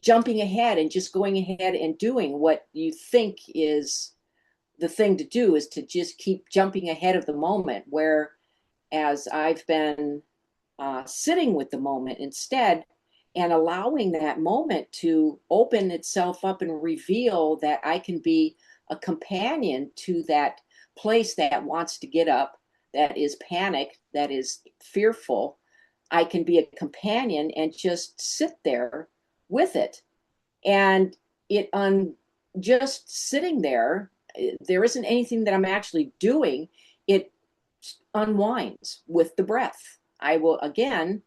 jumping ahead and just going ahead and doing what you think is the thing to do, is to just keep jumping ahead of the moment. Whereas I've been sitting with the moment instead, and allowing that moment to open itself up and reveal that I can be a companion to that place that wants to get up, that is panicked, that is fearful. I can be a companion and just sit there with it. And just sitting there, there isn't anything that I'm actually doing. It unwinds with the breath. I will again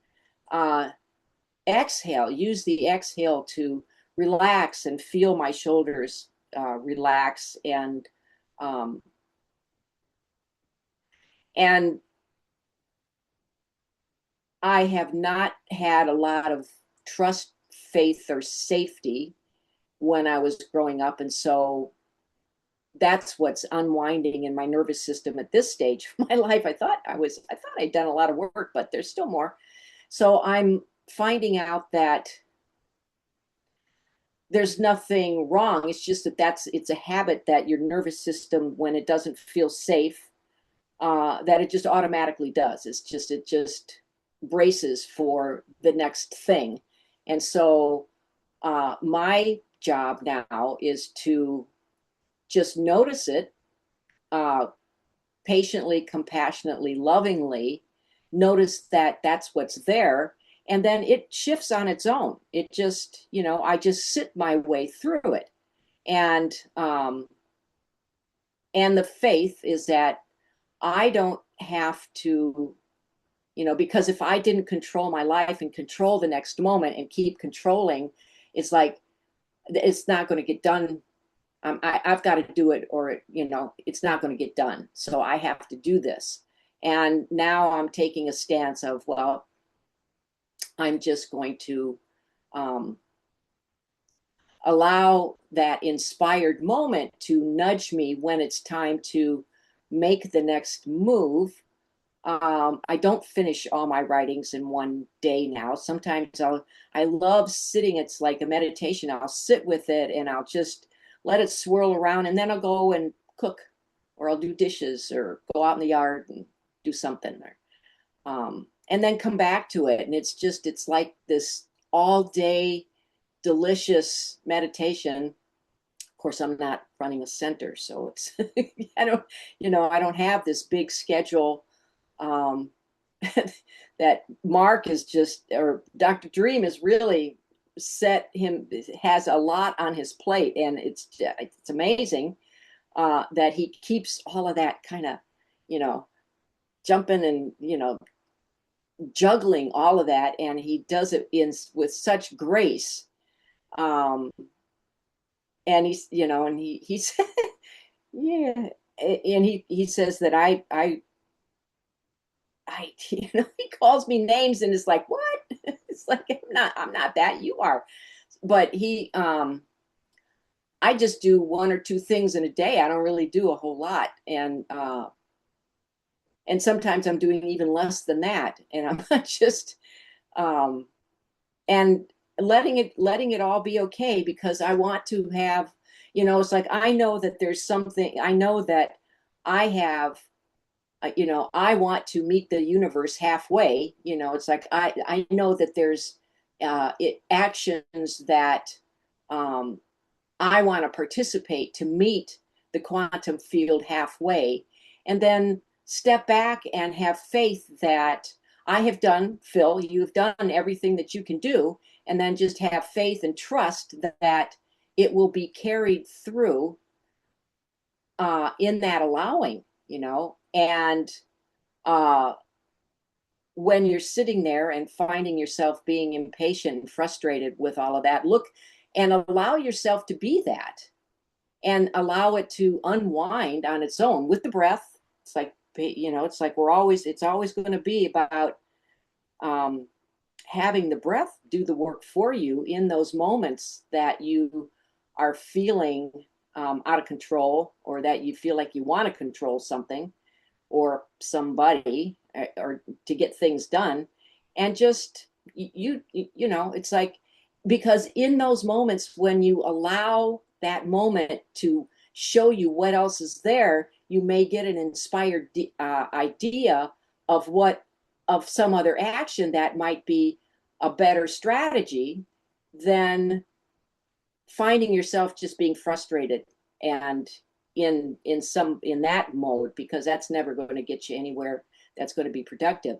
exhale, use the exhale to relax and feel my shoulders relax, and I have not had a lot of trust, faith, or safety when I was growing up. And so that's what's unwinding in my nervous system at this stage of my life. I thought I'd done a lot of work, but there's still more. So I'm finding out that there's nothing wrong. It's just it's a habit that your nervous system, when it doesn't feel safe, that it just automatically does. It just braces for the next thing. And so my job now is to just notice it, patiently, compassionately, lovingly, notice that that's what's there. And then it shifts on its own. It just, I just sit my way through it. And the faith is that I don't have to, because if I didn't control my life and control the next moment and keep controlling, it's like, it's not going to get done. I've got to do it, or, it's not going to get done. So I have to do this. And now I'm taking a stance of, well, I'm just going to allow that inspired moment to nudge me when it's time to make the next move. I don't finish all my writings in one day now. Sometimes I love sitting. It's like a meditation. I'll sit with it and I'll just let it swirl around, and then I'll go and cook, or I'll do dishes, or go out in the yard and do something, and then come back to it. And it's like this all day delicious meditation. Of course, I'm not running a center, so it's I don't have this big schedule that Mark is or Dr. Dream is really has a lot on his plate, and it's amazing that he keeps all of that kind of jumping and juggling all of that, and he does it with such grace. And he's and he's yeah, and he says that I he calls me names, and it's like, what? It's like, I'm not that, you are. But I just do one or two things in a day. I don't really do a whole lot. And sometimes I'm doing even less than that. And I'm not just, and letting it all be okay, because I want to have, it's like, I know that there's something, I know that I have, I want to meet the universe halfway. It's like, I know that there's actions that I want to participate to meet the quantum field halfway, and then step back and have faith that I have done, Phil, you've done everything that you can do, and then just have faith and trust that it will be carried through in that allowing, and when you're sitting there and finding yourself being impatient and frustrated with all of that, look and allow yourself to be that and allow it to unwind on its own with the breath. It's like, it's like it's always going to be about having the breath do the work for you in those moments that you are feeling out of control, or that you feel like you want to control something or somebody, or to get things done. And just, it's like, because in those moments when you allow that moment to show you what else is there, you may get an inspired idea of some other action that might be a better strategy than finding yourself just being frustrated and in that mode, because that's never going to get you anywhere that's going to be productive.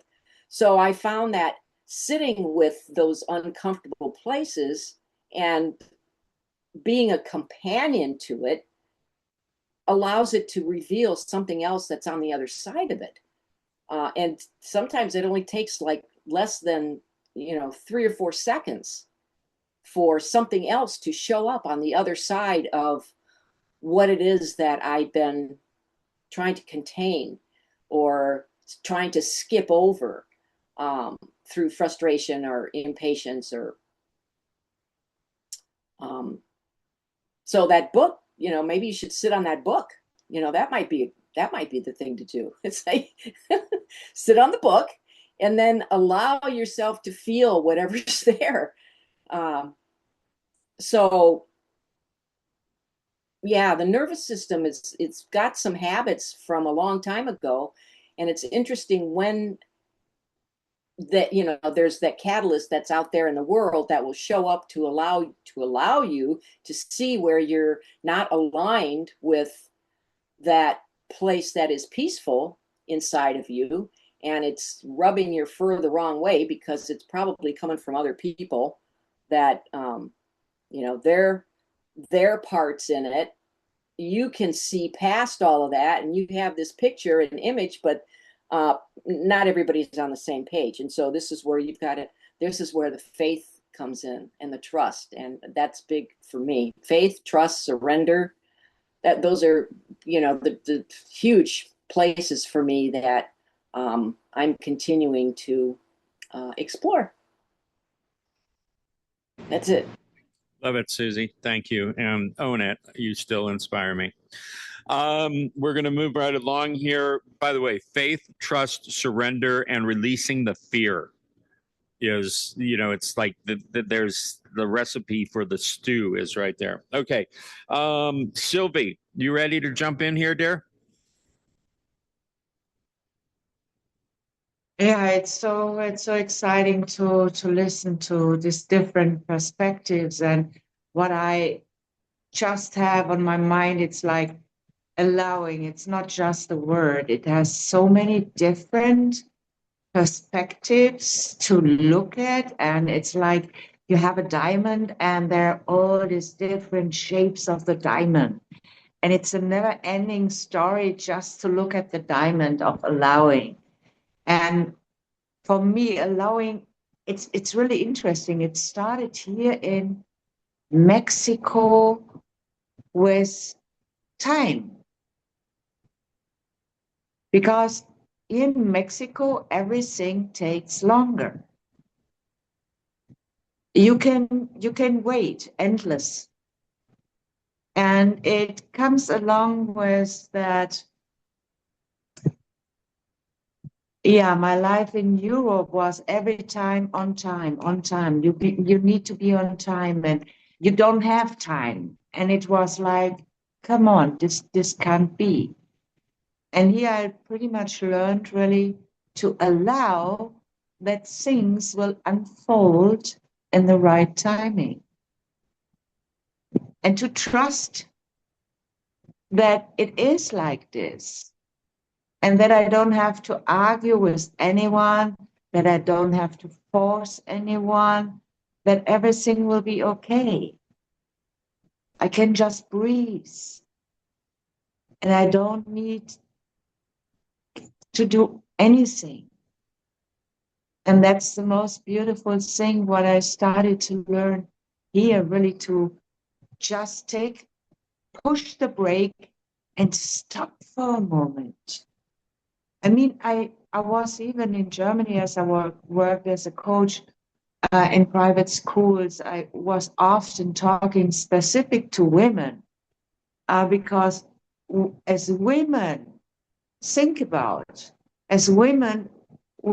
So I found that sitting with those uncomfortable places and being a companion to it allows it to reveal something else that's on the other side of it. And sometimes it only takes like less than 3 or 4 seconds for something else to show up on the other side of what it is that I've been trying to contain or trying to skip over through frustration or impatience. Or so that book, maybe you should sit on that book. That might be the thing to do. It's like sit on the book and then allow yourself to feel whatever's there. So yeah, the nervous system it's got some habits from a long time ago, and it's interesting when that there's that catalyst that's out there in the world that will show up to allow you to see where you're not aligned with that place that is peaceful inside of you, and it's rubbing your fur the wrong way because it's probably coming from other people that their parts in it. You can see past all of that, and you have this picture and image, but not everybody's on the same page. And so this is where this is where the faith comes in, and the trust. And that's big for me. Faith, trust, surrender. Those are, the huge places for me that I'm continuing to explore. That's it. Love it, Susie. Thank you. And own it. You still inspire me. We're going to move right along here. By the way, faith, trust, surrender, and releasing the fear is, it's like there's the recipe for the stew is right there. Okay. Sylvie, you ready to jump in here, dear? Yeah, it's so exciting to listen to these different perspectives. And what I just have on my mind, it's like allowing. It's not just a word. It has so many different perspectives to look at, and it's like you have a diamond and there are all these different shapes of the diamond, and it's a never-ending story just to look at the diamond of allowing. And for me, allowing, it's really interesting. It started here in Mexico with time, because in Mexico everything takes longer. You can wait endless, and it comes along with that. Yeah, my life in Europe was every time on time, on time. You need to be on time, and you don't have time. And it was like, come on, this can't be. And here I pretty much learned really to allow that things will unfold in the right timing, and to trust that it is like this, and that I don't have to argue with anyone, that I don't have to force anyone, that everything will be okay. I can just breathe. And I don't need to do anything. And that's the most beautiful thing, what I started to learn here, really to just push the brake and stop for a moment. I mean, I was even in Germany as I worked as a coach in private schools. I was often talking specific to women because as women, think about, as women,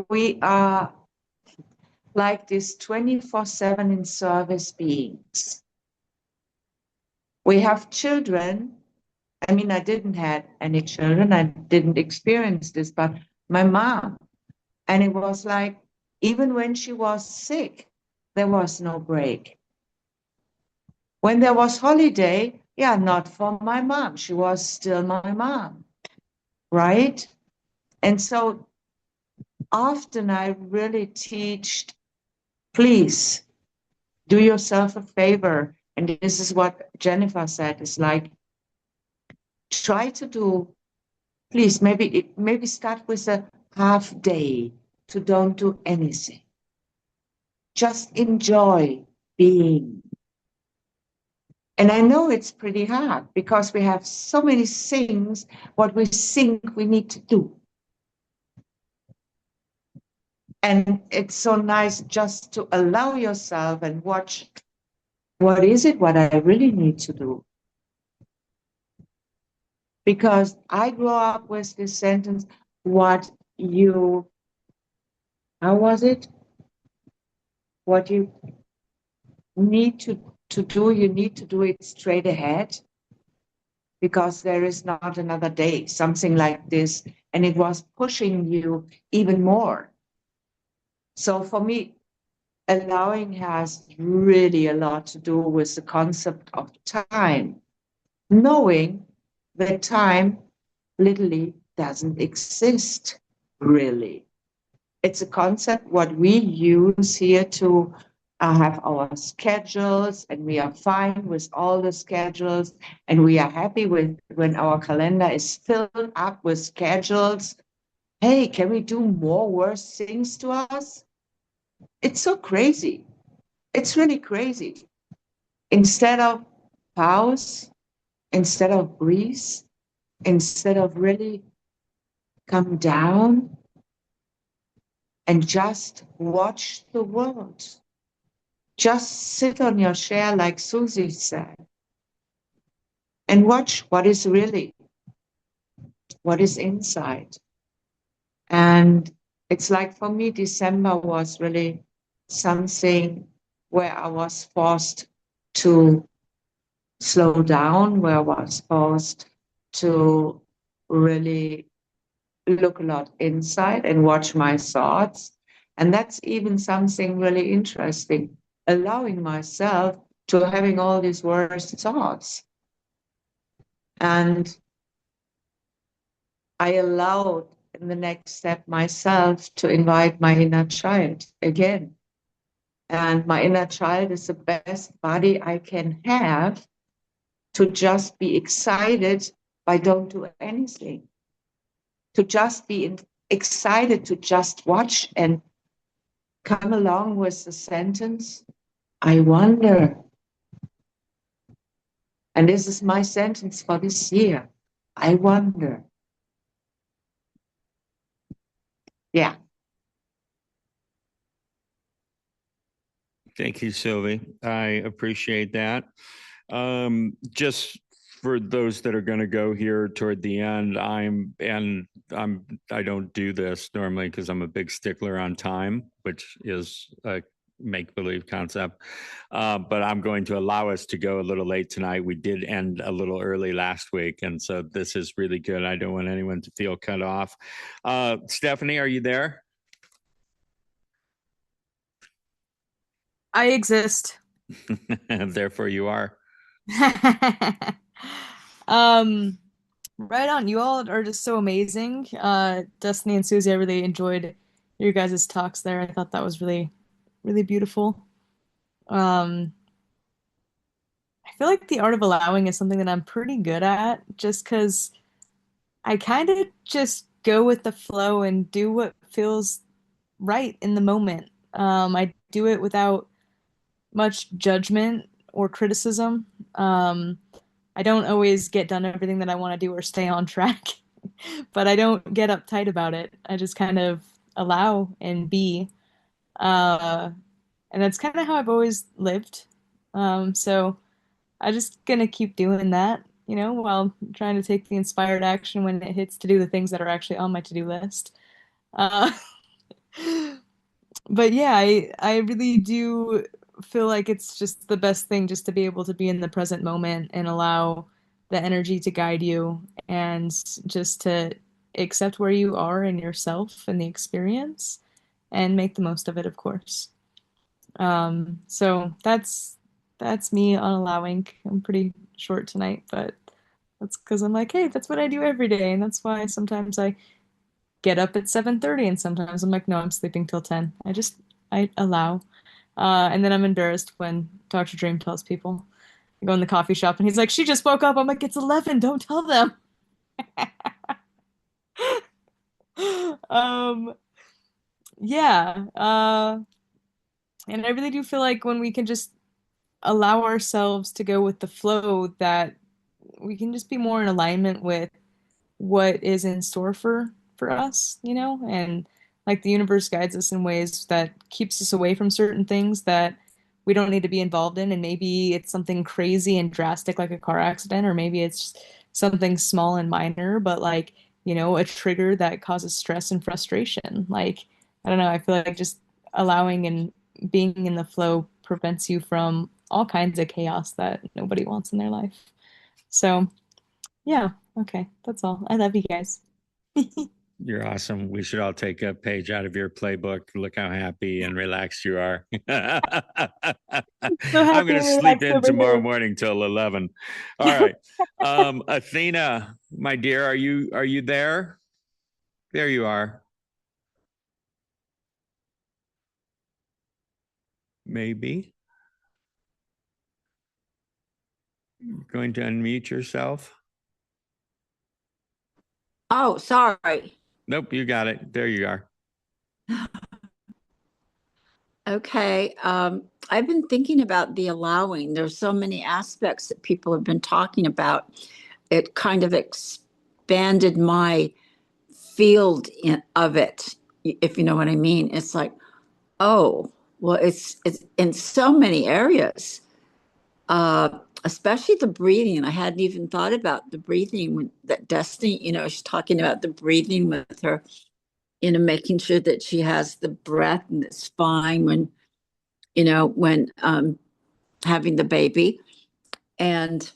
we are like this 24/7 in service beings. We have children. I mean, I didn't have any children. I didn't experience this, but my mom, and it was like, even when she was sick, there was no break. When there was holiday, yeah, not for my mom. She was still my mom, right? And so often I really teach, please do yourself a favor. And this is what Jennifer said, is like, try to do, please, maybe start with a half day to don't do anything. Just enjoy being. And I know it's pretty hard because we have so many things what we think we need to do. And it's so nice just to allow yourself and watch, what is it what I really need to do? Because I grew up with this sentence, how was it? What you need to do, you need to do it straight ahead because there is not another day, something like this. And it was pushing you even more. So for me, allowing has really a lot to do with the concept of time, knowing that time literally doesn't exist, really. It's a concept what we use here to have our schedules, and we are fine with all the schedules, and we are happy with when our calendar is filled up with schedules. Hey, can we do more worse things to us? It's so crazy. It's really crazy. Instead of pause, instead of breathe, instead of really come down and just watch the world. Just sit on your chair, like Susie said, and watch what is really, what is inside. And it's like, for me, December was really something where I was forced to slow down, where I was forced to really look a lot inside and watch my thoughts. And that's even something really interesting, allowing myself to having all these worst thoughts. And I allowed in the next step myself to invite my inner child again. And my inner child is the best body I can have to just be excited by don't do anything. To just be excited to just watch and come along with the sentence, I wonder. And this is my sentence for this year. I wonder. Yeah. Thank you, Sylvie. I appreciate that. Just for those that are going to go here toward the end, I don't do this normally because I'm a big stickler on time, which is a make-believe concept. But I'm going to allow us to go a little late tonight. We did end a little early last week, and so this is really good. I don't want anyone to feel cut off. Stephanie, are you there? I exist. Therefore, you are. Right on. You all are just so amazing. Destiny and Susie, I really enjoyed your guys' talks there. I thought that was really, really beautiful. I feel like the art of allowing is something that I'm pretty good at just because I kind of just go with the flow and do what feels right in the moment. I do it without much judgment or criticism. I don't always get done everything that I want to do or stay on track, but I don't get uptight about it. I just kind of allow and be. Uh, and that's kind of how I've always lived. So I'm just gonna keep doing that, while trying to take the inspired action when it hits to do the things that are actually on my to-do list. Uh, but yeah, I really do feel like it's just the best thing just to be able to be in the present moment and allow the energy to guide you and just to accept where you are and yourself and the experience and make the most of it, of course. So that's me on allowing. I'm pretty short tonight, but that's because I'm like, hey, that's what I do every day, and that's why sometimes I get up at 7:30, and sometimes I'm like, no, I'm sleeping till 10. I allow. And then I'm embarrassed when Dr. Dream tells people. I go in the coffee shop and he's like, she just woke up. I'm like, it's 11. Don't tell them. Um, yeah. And I really do feel like when we can just allow ourselves to go with the flow, that we can just be more in alignment with what is in store for us, and like the universe guides us in ways that keeps us away from certain things that we don't need to be involved in. And maybe it's something crazy and drastic like a car accident, or maybe it's something small and minor, but like, a trigger that causes stress and frustration. Like, I don't know, I feel like just allowing and being in the flow prevents you from all kinds of chaos that nobody wants in their life. So, yeah, okay, that's all. I love you guys. You're awesome. We should all take a page out of your playbook. Look how happy and relaxed you are. So I'm happy going to and sleep relaxed in over tomorrow here. morning till 11. All right. Athena, my dear, are you there? There you are. Maybe. You're going to unmute yourself? Oh, sorry. Nope, you got it. There you are. Okay. I've been thinking about the allowing. There's so many aspects that people have been talking about. It kind of expanded my field of it, if you know what I mean. It's like, oh, well, it's in so many areas, especially the breathing. I hadn't even thought about the breathing when that Destiny, she's talking about the breathing with her, making sure that she has the breath and it's fine when having the baby and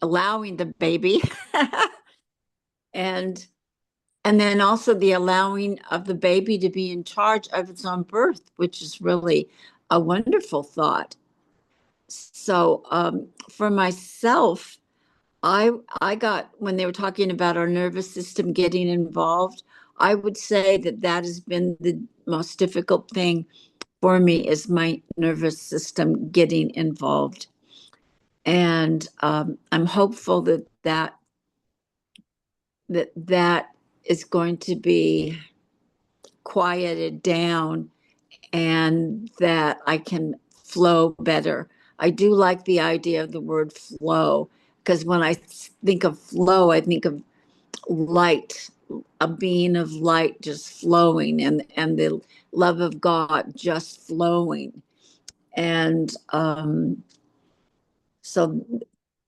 allowing the baby and then also the allowing of the baby to be in charge of its own birth, which is really a wonderful thought. So for myself, I got, when they were talking about our nervous system getting involved, I would say that has been the most difficult thing for me, is my nervous system getting involved. And I'm hopeful that is going to be quieted down and that I can flow better. I do like the idea of the word flow, because when I think of flow, I think of light, a being of light just flowing, and the love of God just flowing. And so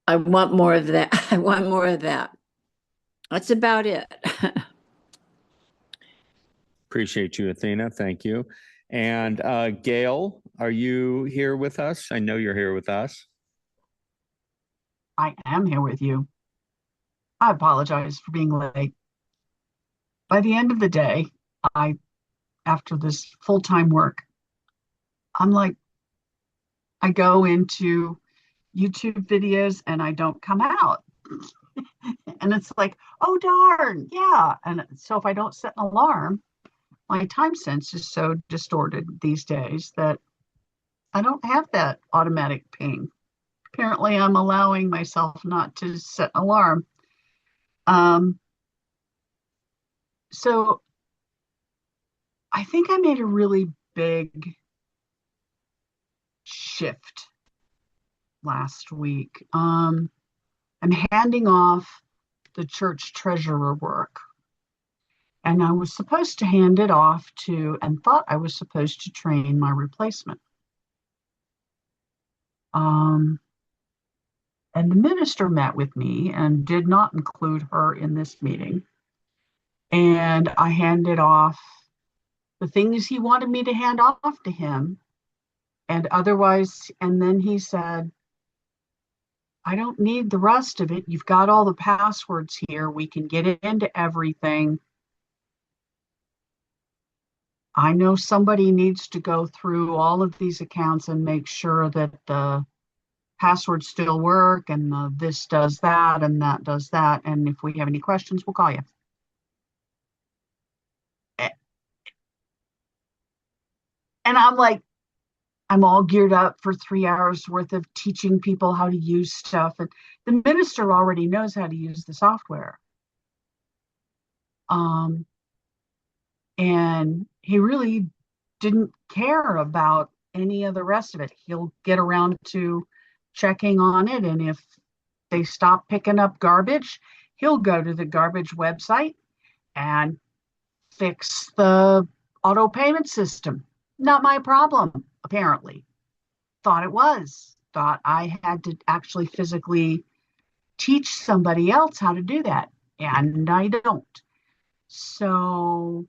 I want more of that. I want more of that. That's about it. Appreciate you, Athena. Thank you. And Gail, are you here with us? I know you're here with us. I am here with you. I apologize for being late. By the end of the day, after this full-time work, I'm like, I go into YouTube videos and I don't come out. And it's like, oh, darn, yeah. And so if I don't set an alarm, my time sense is so distorted these days that I don't have that automatic ping. apparently I'm allowing myself not to set an alarm. Um, so I think I made a really big shift last week. I'm handing off the church treasurer work. And I was supposed to hand it off to, and thought I was supposed to train my replacement. And the minister met with me and did not include her in this meeting. And I handed off the things he wanted me to hand off to him. And otherwise, and then he said, I don't need the rest of it. You've got all the passwords here. We can get it into everything. I know somebody needs to go through all of these accounts and make sure that the passwords still work and this does that and that does that. And if we have any questions, we'll call you. And I'm like, I'm all geared up for 3 hours worth of teaching people how to use stuff. And the minister already knows how to use the software. And he really didn't care about any of the rest of it. He'll get around to checking on it. And if they stop picking up garbage, he'll go to the garbage website and fix the auto payment system. Not my problem, apparently. Thought it was. Thought I had to actually physically teach somebody else how to do that. And I don't. So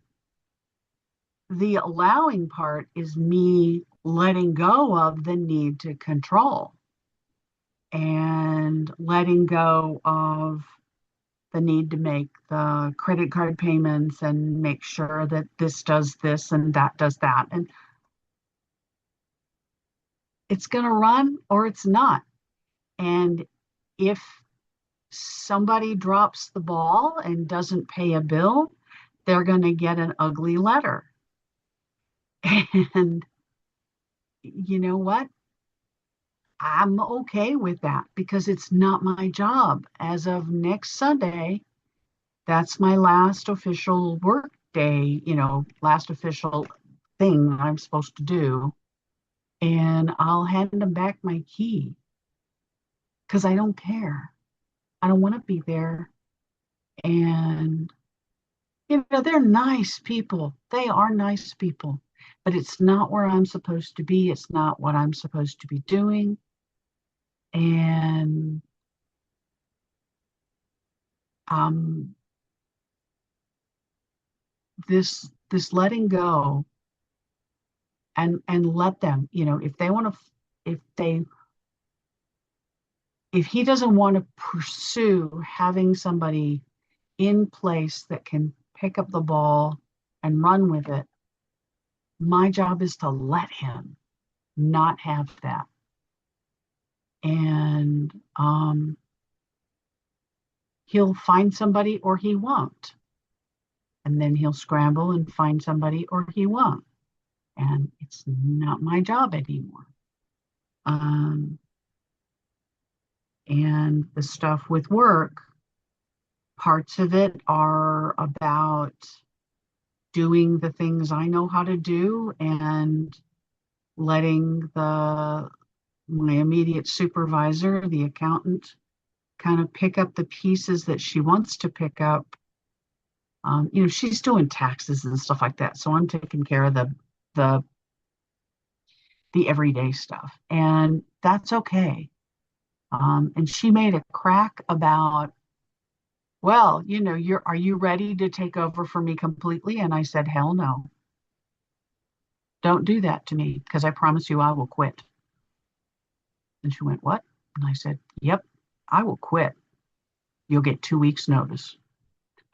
the allowing part is me letting go of the need to control and letting go of the need to make the credit card payments and make sure that this does this and that does that. And it's going to run or it's not. And if somebody drops the ball and doesn't pay a bill, they're going to get an ugly letter. And you know what? I'm okay with that because it's not my job. As of next Sunday, that's my last official work day, last official thing I'm supposed to do. And I'll hand them back my key because I don't care. I don't want to be there. And, they're nice people. They are nice people, but it's not where I'm supposed to be. It's not what I'm supposed to be doing. And this letting go and let them, if they want to, if he doesn't want to pursue having somebody in place that can pick up the ball and run with it, my job is to let him not have that. And he'll find somebody or he won't. And then he'll scramble and find somebody or he won't. And it's not my job anymore. And the stuff with work, parts of it are about doing the things I know how to do and letting my immediate supervisor, the accountant, kind of pick up the pieces that she wants to pick up. She's doing taxes and stuff like that. So I'm taking care of the everyday stuff. And that's okay. And she made a crack about, well, are you ready to take over for me completely? And I said, hell no. Don't do that to me because I promise you I will quit. And she went, what? And I said, yep, I will quit. You'll get 2 weeks notice.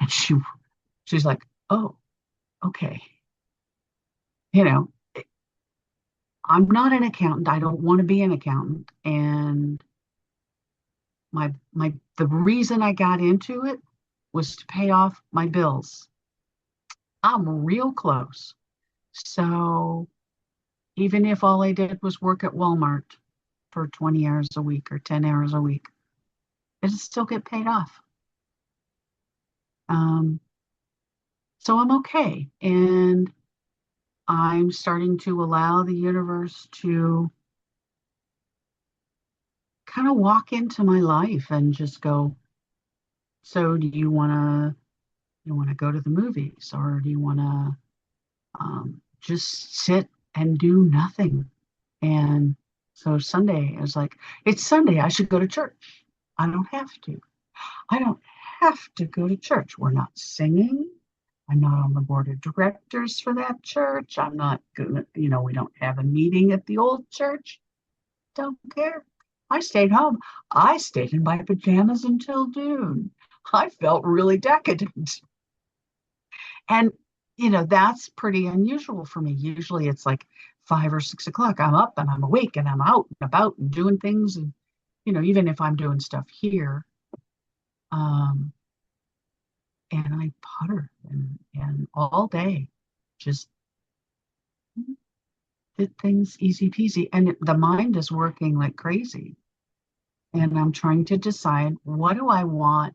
And she's like, oh, okay. I'm not an accountant. I don't want to be an accountant. And the reason I got into it was to pay off my bills. I'm real close. So even if all I did was work at Walmart, for 20 hours a week or 10 hours a week, it'll still get paid off. So I'm okay. And I'm starting to allow the universe to kind of walk into my life and just go, so do you want to go to the movies, or do you want to just sit and do nothing? And so Sunday, I was like, it's Sunday, I should go to church. I don't have to. I don't have to go to church. We're not singing. I'm not on the board of directors for that church. I'm not gonna, we don't have a meeting at the old church. Don't care. I stayed home. I stayed in my pajamas until noon. I felt really decadent. And, that's pretty unusual for me. Usually it's like 5 or 6 o'clock. I'm up and I'm awake and I'm out and about and doing things. And, even if I'm doing stuff here, and I putter and all day just did things easy peasy. And the mind is working like crazy. And I'm trying to decide, what do I want?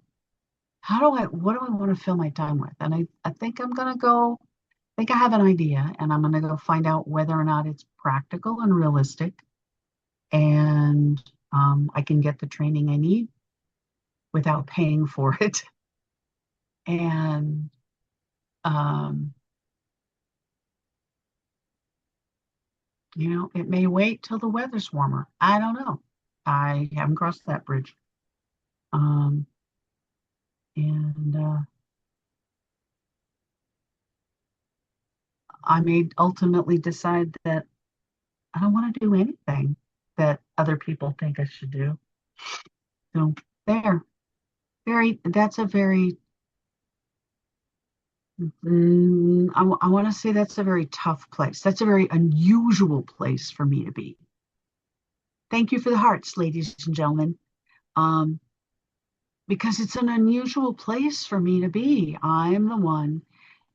What do I want to fill my time with? And I think I'm going to go, I think I have an idea, and I'm going to go find out whether or not it's practical and realistic. And I can get the training I need without paying for it. And it may wait till the weather's warmer. I don't know. I haven't crossed that bridge. I may ultimately decide that I don't want to do anything that other people think I should do. So that's a very, I want to say that's a very tough place. That's a very unusual place for me to be. Thank you for the hearts, ladies and gentlemen. Because it's an unusual place for me to be. I'm the one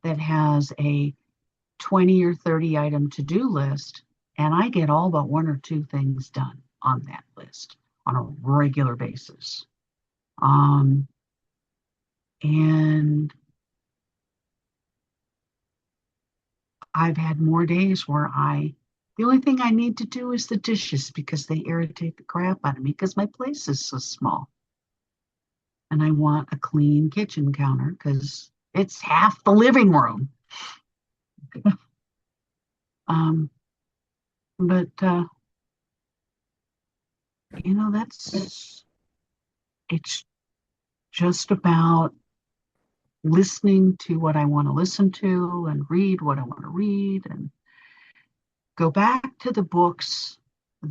that has a 20 or 30 item to-do list, and I get all but 1 or 2 things done on that list on a regular basis. And I've had more days where the only thing I need to do is the dishes because they irritate the crap out of me because my place is so small. And I want a clean kitchen counter because it's half the living room. But it's just about listening to what I want to listen to and read what I want to read and go back to the books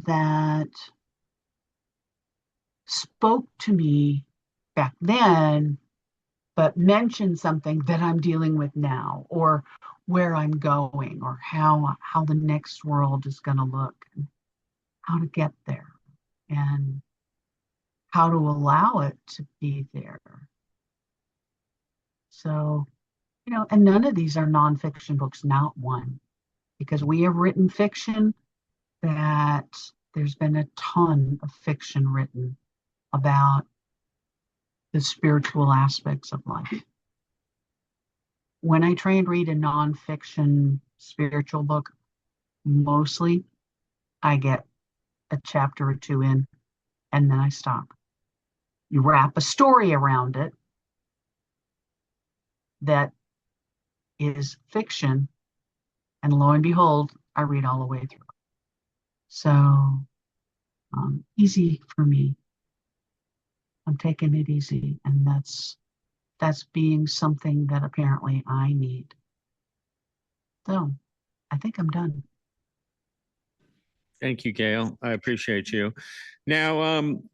that spoke to me back then, but mentioned something that I'm dealing with now, or where I'm going, or how the next world is going to look, and how to get there, and how to allow it to be there. So, and none of these are nonfiction books, not one, because we have written fiction that there's been a ton of fiction written about the spiritual aspects of life. When I try and read a nonfiction spiritual book, mostly I get a chapter or 2 in, and then I stop. You wrap a story around it that is fiction, and lo and behold, I read all the way through. So easy for me. I'm taking it easy, and that's being something that apparently I need. So I think I'm done. Thank you, Gail. I appreciate you. Now,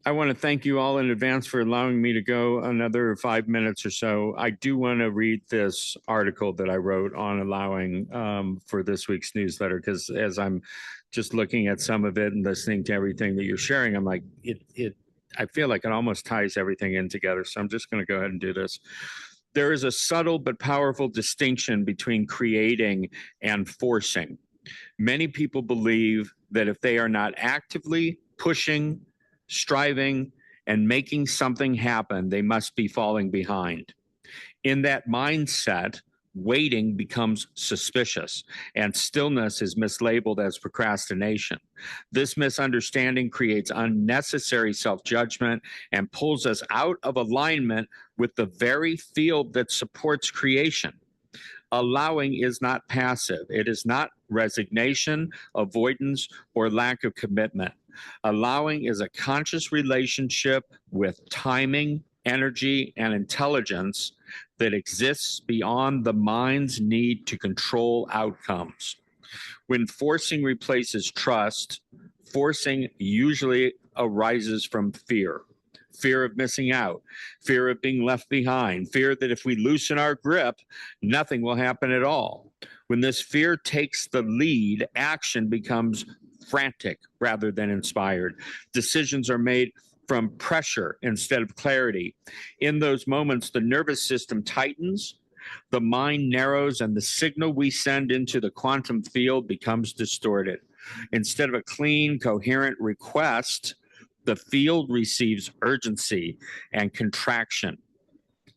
I want to thank you all in advance for allowing me to go another 5 minutes or so. I do want to read this article that I wrote on allowing for this week's newsletter, because as I'm just looking at some of it and listening to everything that you're sharing, I'm like, I feel like it almost ties everything in together. So I'm just going to go ahead and do this. There is a subtle but powerful distinction between creating and forcing. Many people believe that if they are not actively pushing, striving, and making something happen, they must be falling behind. In that mindset, waiting becomes suspicious, and stillness is mislabeled as procrastination. This misunderstanding creates unnecessary self-judgment and pulls us out of alignment with the very field that supports creation. Allowing is not passive. It is not resignation, avoidance, or lack of commitment. Allowing is a conscious relationship with timing, energy, and intelligence that exists beyond the mind's need to control outcomes. When forcing replaces trust, forcing usually arises from fear. Fear of missing out, fear of being left behind, fear that if we loosen our grip, nothing will happen at all. When this fear takes the lead, action becomes frantic rather than inspired. Decisions are made from pressure instead of clarity. In those moments, the nervous system tightens, the mind narrows, and the signal we send into the quantum field becomes distorted. Instead of a clean, coherent request, the field receives urgency and contraction.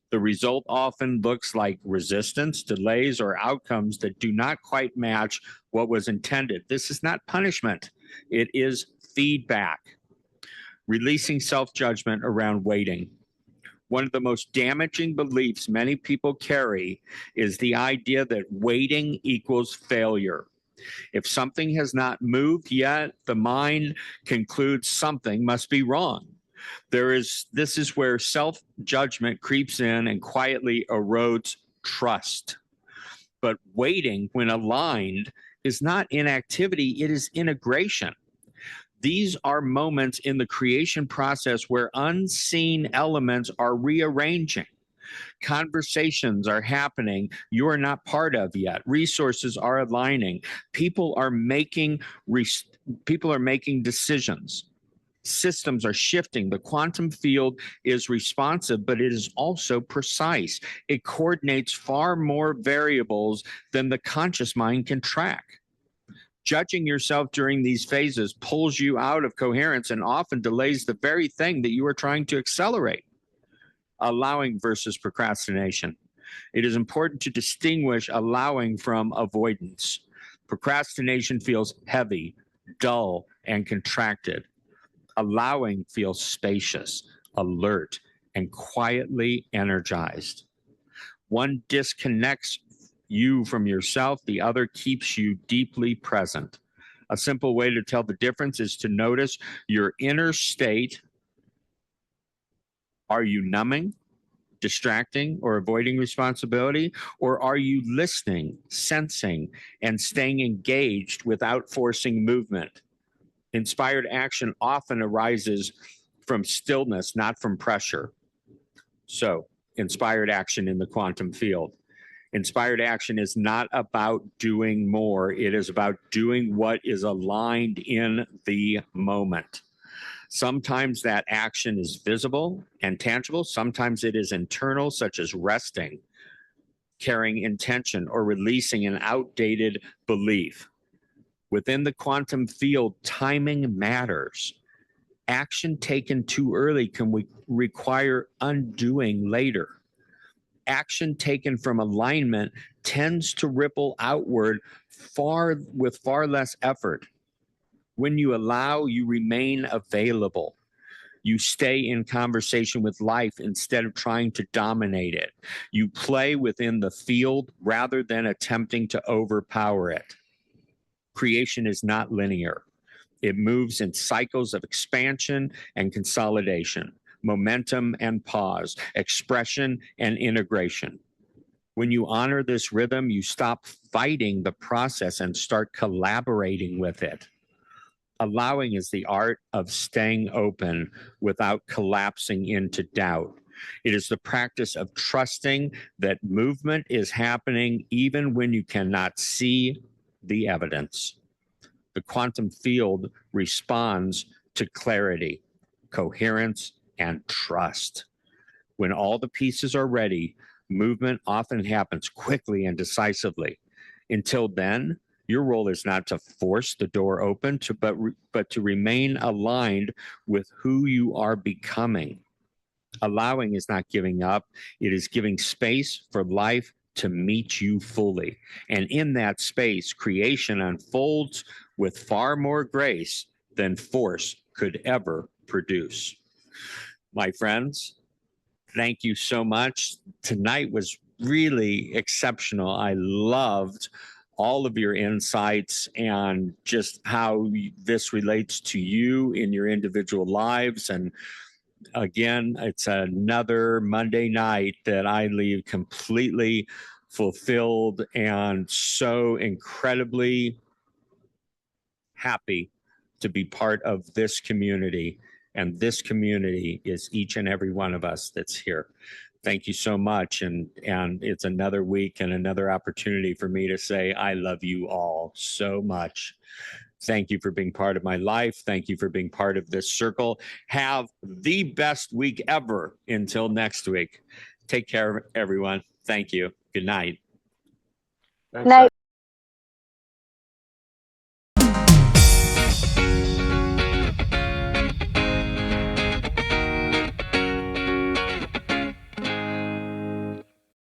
The result often looks like resistance, delays, or outcomes that do not quite match what was intended. This is not punishment, it is feedback. Releasing self-judgment around waiting. One of the most damaging beliefs many people carry is the idea that waiting equals failure. If something has not moved yet, the mind concludes something must be wrong. This is where self-judgment creeps in and quietly erodes trust. But waiting, when aligned, is not inactivity, it is integration. These are moments in the creation process where unseen elements are rearranging. Conversations are happening you are not part of yet. Resources are aligning. People are making decisions. Systems are shifting. The quantum field is responsive, but it is also precise. It coordinates far more variables than the conscious mind can track. Judging yourself during these phases pulls you out of coherence and often delays the very thing that you are trying to accelerate. Allowing versus procrastination. It is important to distinguish allowing from avoidance. Procrastination feels heavy, dull, and contracted. Allowing feels spacious, alert, and quietly energized. One disconnects you from yourself, the other keeps you deeply present. A simple way to tell the difference is to notice your inner state. Are you numbing, distracting, or avoiding responsibility? Or are you listening, sensing, and staying engaged without forcing movement? Inspired action often arises from stillness, not from pressure. So, inspired action in the quantum field. Inspired action is not about doing more. It is about doing what is aligned in the moment. Sometimes that action is visible and tangible. Sometimes it is internal, such as resting, carrying intention, or releasing an outdated belief. Within the quantum field, timing matters. Action taken too early can require undoing later. Action taken from alignment tends to ripple outward with far less effort. When you allow, you remain available. You stay in conversation with life instead of trying to dominate it. You play within the field rather than attempting to overpower it. Creation is not linear. It moves in cycles of expansion and consolidation, momentum and pause, expression and integration. When you honor this rhythm, you stop fighting the process and start collaborating with it. Allowing is the art of staying open without collapsing into doubt. It is the practice of trusting that movement is happening even when you cannot see the evidence. The quantum field responds to clarity, coherence, and trust. When all the pieces are ready, movement often happens quickly and decisively. Until then, Your role is not to force the door open, but to remain aligned with who you are becoming. Allowing is not giving up. It is giving space for life to meet you fully. And in that space, creation unfolds with far more grace than force could ever produce. My friends, thank you so much. Tonight was really exceptional. I loved all of your insights and just how this relates to you in your individual lives. And again, it's another Monday night that I leave completely fulfilled and so incredibly happy to be part of this community. And this community is each and every one of us that's here. Thank you so much. And it's another week and another opportunity for me to say, I love you all so much. Thank you for being part of my life. Thank you for being part of this circle. Have the best week ever until next week. Take care, everyone. Thank you. Good night. Thanks,